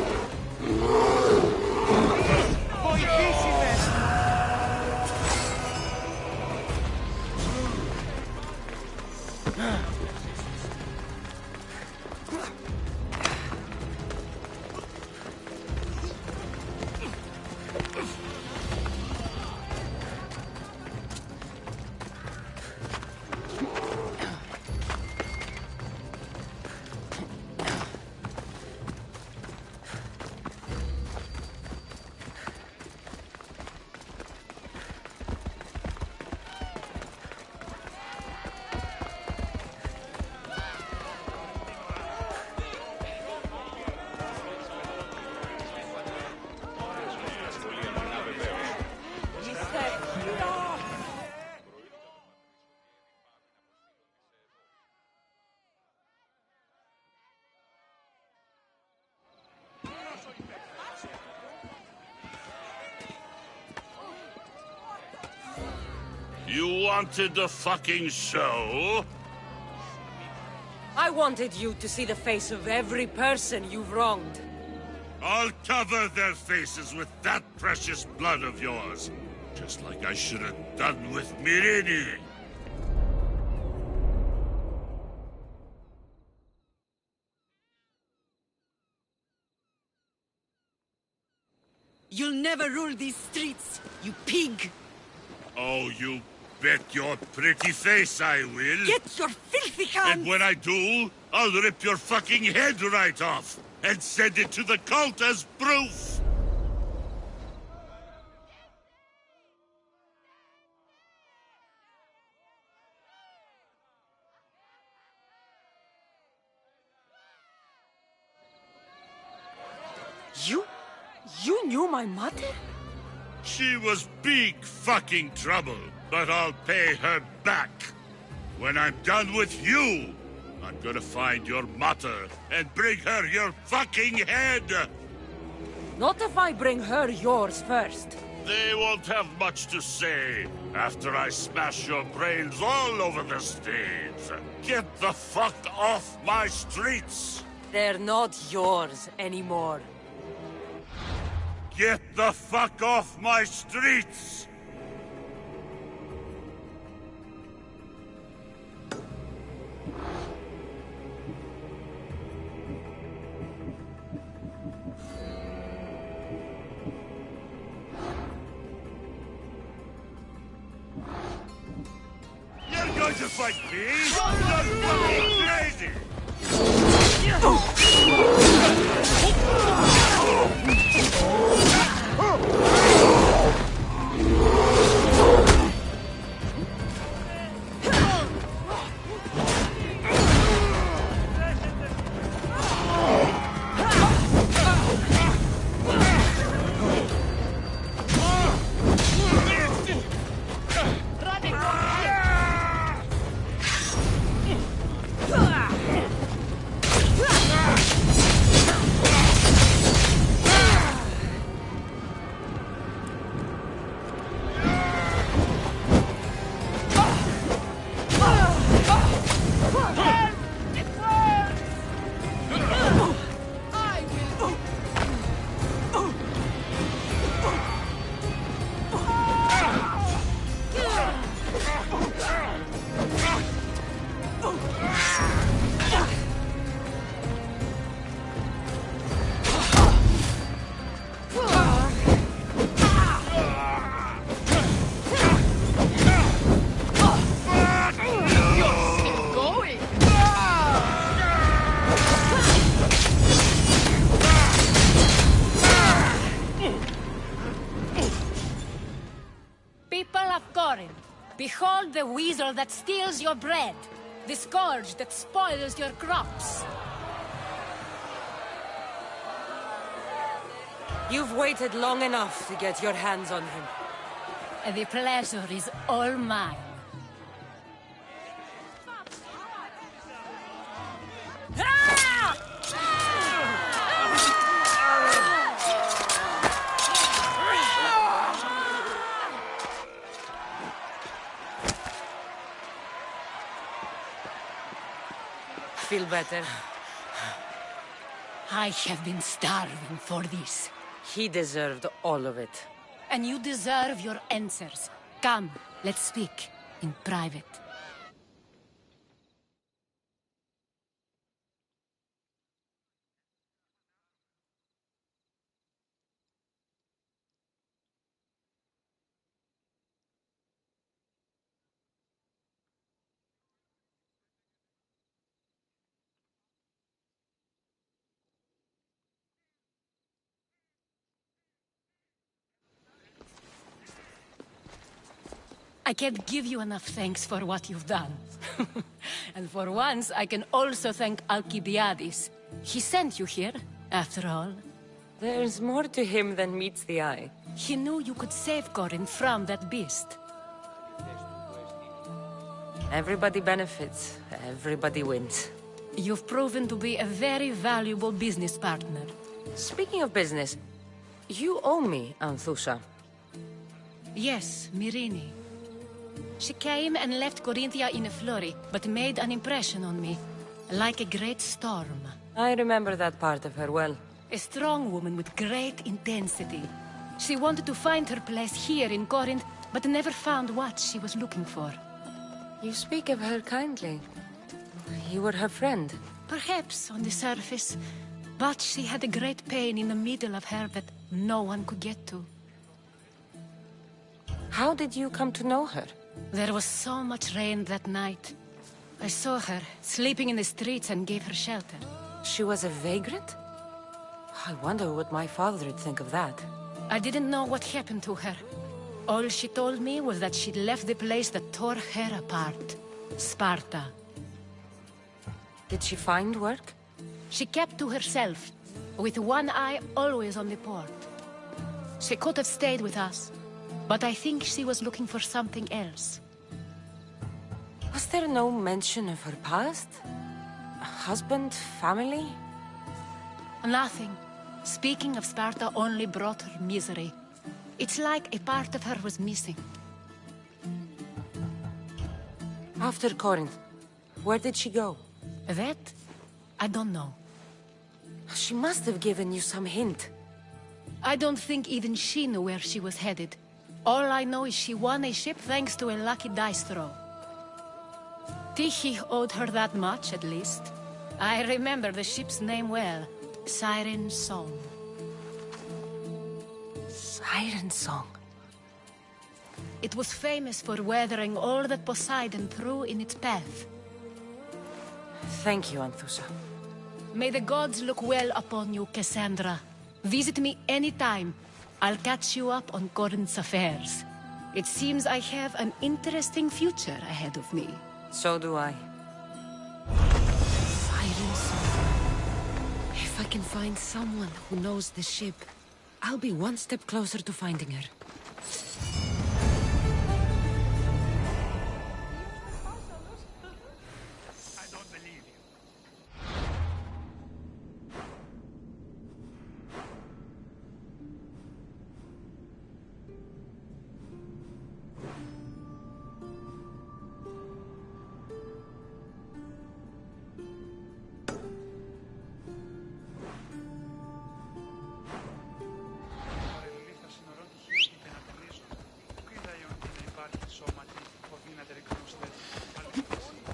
You wanted the fucking show? I wanted you to see the face of every person you've wronged. I'll cover their faces with that precious blood of yours. Just like I should have done with Mirini. You'll never rule these streets, you pig! Oh, you bet your pretty face I will. Get your filthy hands! And when I do, I'll rip your fucking head right off and send it to the cult as proof. You knew my mother? She was big fucking trouble, but I'll pay her back. When I'm done with you, I'm gonna find your mother and bring her your fucking head! Not if I bring her yours first. They won't have much to say after I smash your brains all over the stage. Get the fuck off my streets! They're not yours anymore. Get the fuck off my streets! You're going to fight me? You're fucking crazy! Behold the weasel that steals your bread, the scourge that spoils your crops. You've waited long enough to get your hands on him. The pleasure is all mine. Feel better? I have been starving for this. He deserved all of it. And you deserve your answers. Come, let's speak in private. I can't give you enough thanks for what you've done. And for once, I can also thank Alcibiades. He sent you here, after all. There's more to him than meets the eye. He knew you could save Corinth from that beast. Everybody benefits, everybody wins. You've proven to be a very valuable business partner. Speaking of business, you owe me, Anthusha. Yes, Myrine. She came and left Korinthia in a flurry, but made an impression on me, like a great storm. I remember that part of her well. A strong woman with great intensity. She wanted to find her place here in Corinth, but never found what she was looking for. You speak of her kindly. You were her friend. Perhaps on the surface, but she had a great pain in the middle of her that no one could get to. How did you come to know her? There was so much rain that night. I saw her, sleeping in the streets, and gave her shelter. She was a vagrant? I wonder what my father would think of that. I didn't know what happened to her. All she told me was that she'd left the place that tore her apart. Sparta. Did she find work? She kept to herself, with one eye always on the port. She could have stayed with us, but I think she was looking for something else. Was there no mention of her past? A husband, family? Nothing. Speaking of Sparta only brought her misery. It's like a part of her was missing. After Corinth, where did she go? That? I don't know. She must have given you some hint. I don't think even she knew where she was headed. All I know is she won a ship thanks to a lucky dice throw. Tyche owed her that much, at least. I remember the ship's name well. Siren Song. Siren Song? It was famous for weathering all that Poseidon threw in its path. Thank you, Anthusha. May the gods look well upon you, Cassandra. Visit me anytime. I'll catch you up on Corinth's affairs. It seems I have an interesting future ahead of me. So do I. Siren Song. If I can find someone who knows the ship, I'll be one step closer to finding her.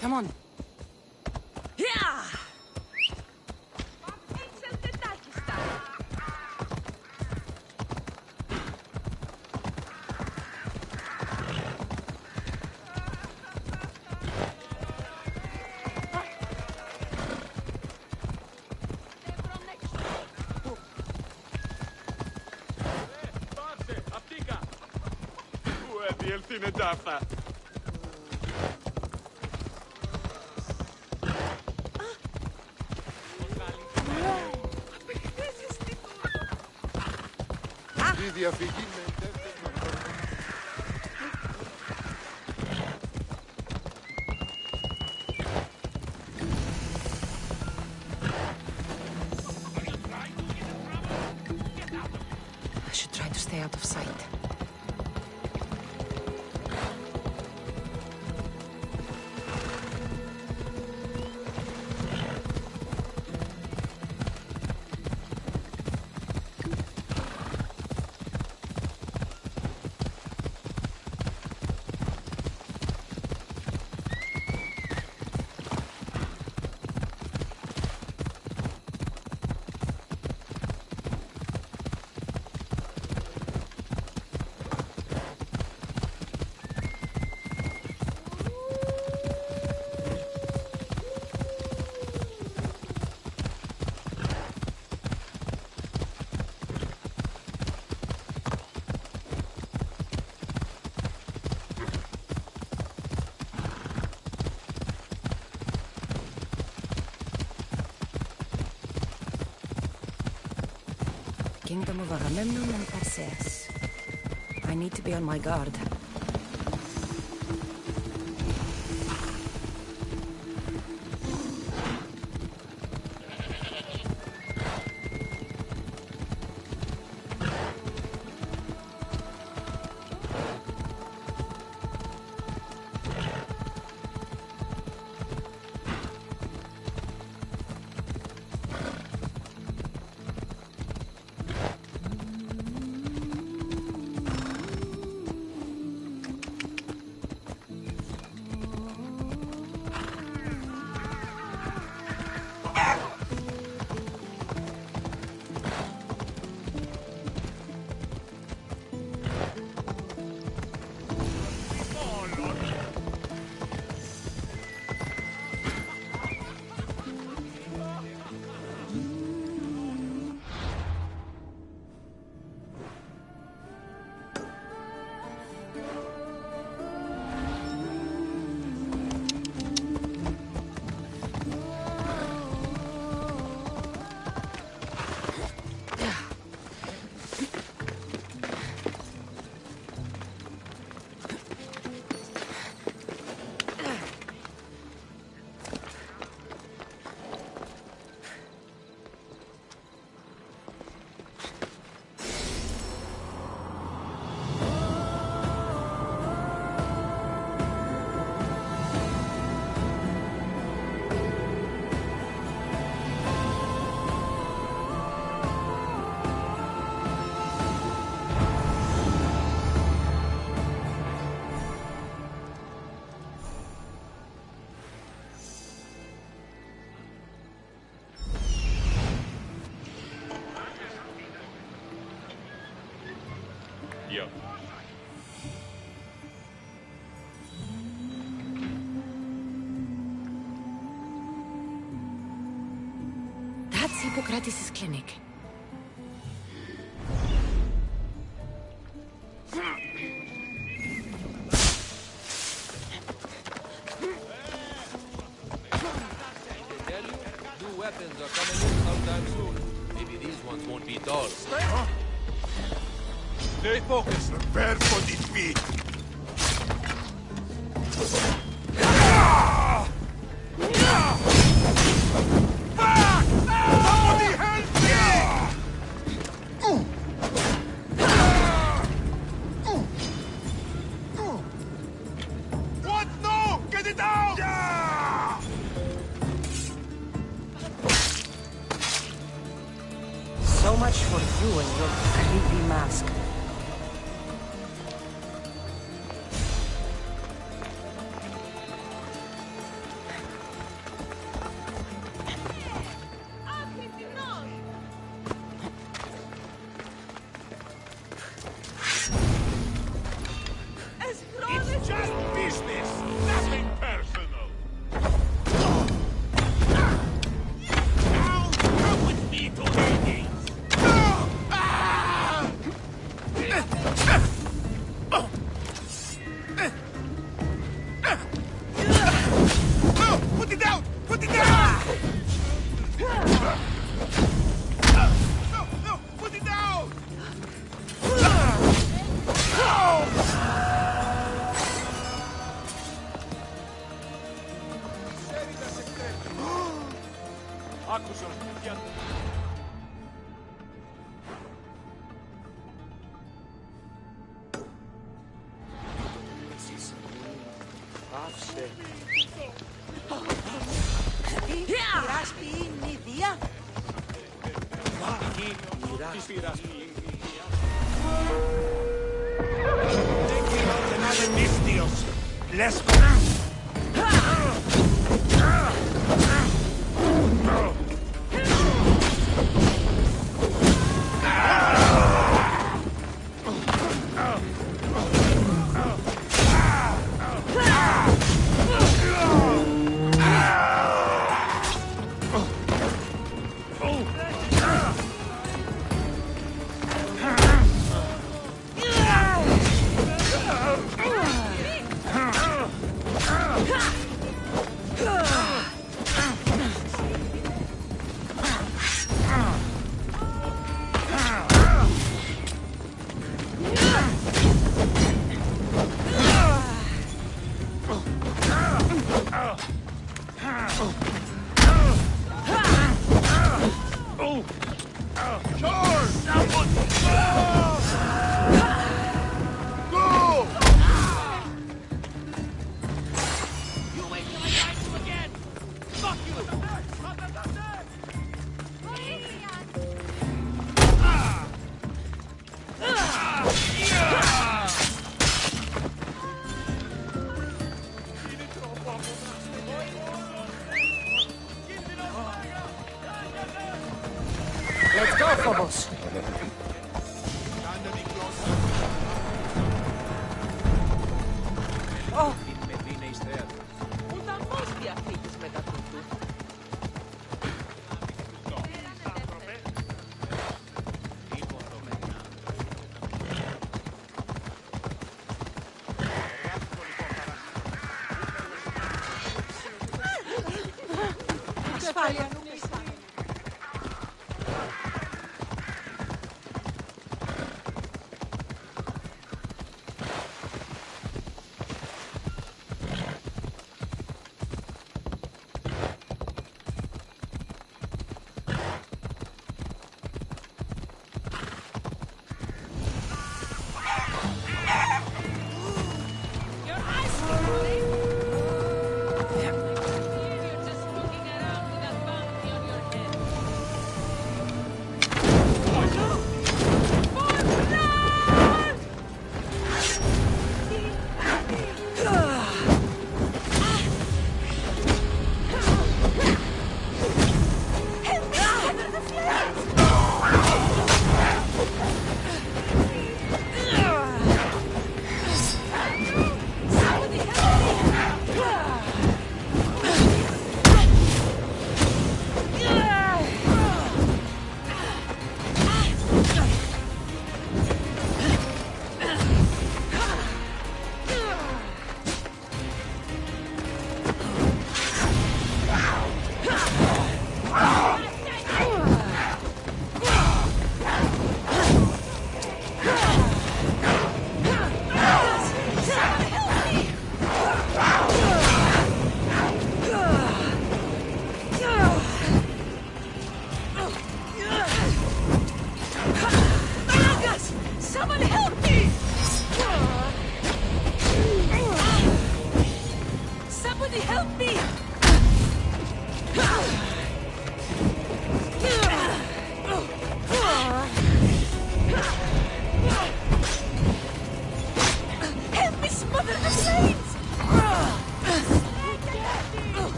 Come on. Yeah! Πού έδιελθ είναι ταύτα. διαφυγή με I should try to stay out of sight. Kingdom of Agamemnon and Perseus. I need to be on my guard. Yo. That's Hippocrates' clinic. New weapons are coming in sometime soon. Maybe these ones won't be dull. Stay focused. Prepare for defeat. Somebody help me! What? No! Get it out! So much for you and your creepy mask. It's just business, nothing personal. Now, come with me to Hades. Let's go. Let's go, Phobos. Oh! Ασφάλεια.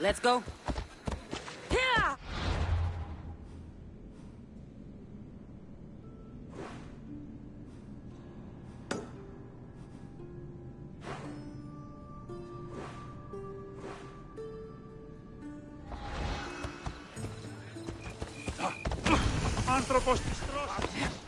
Let's go. Here! Άνθρωπος της τρώσης.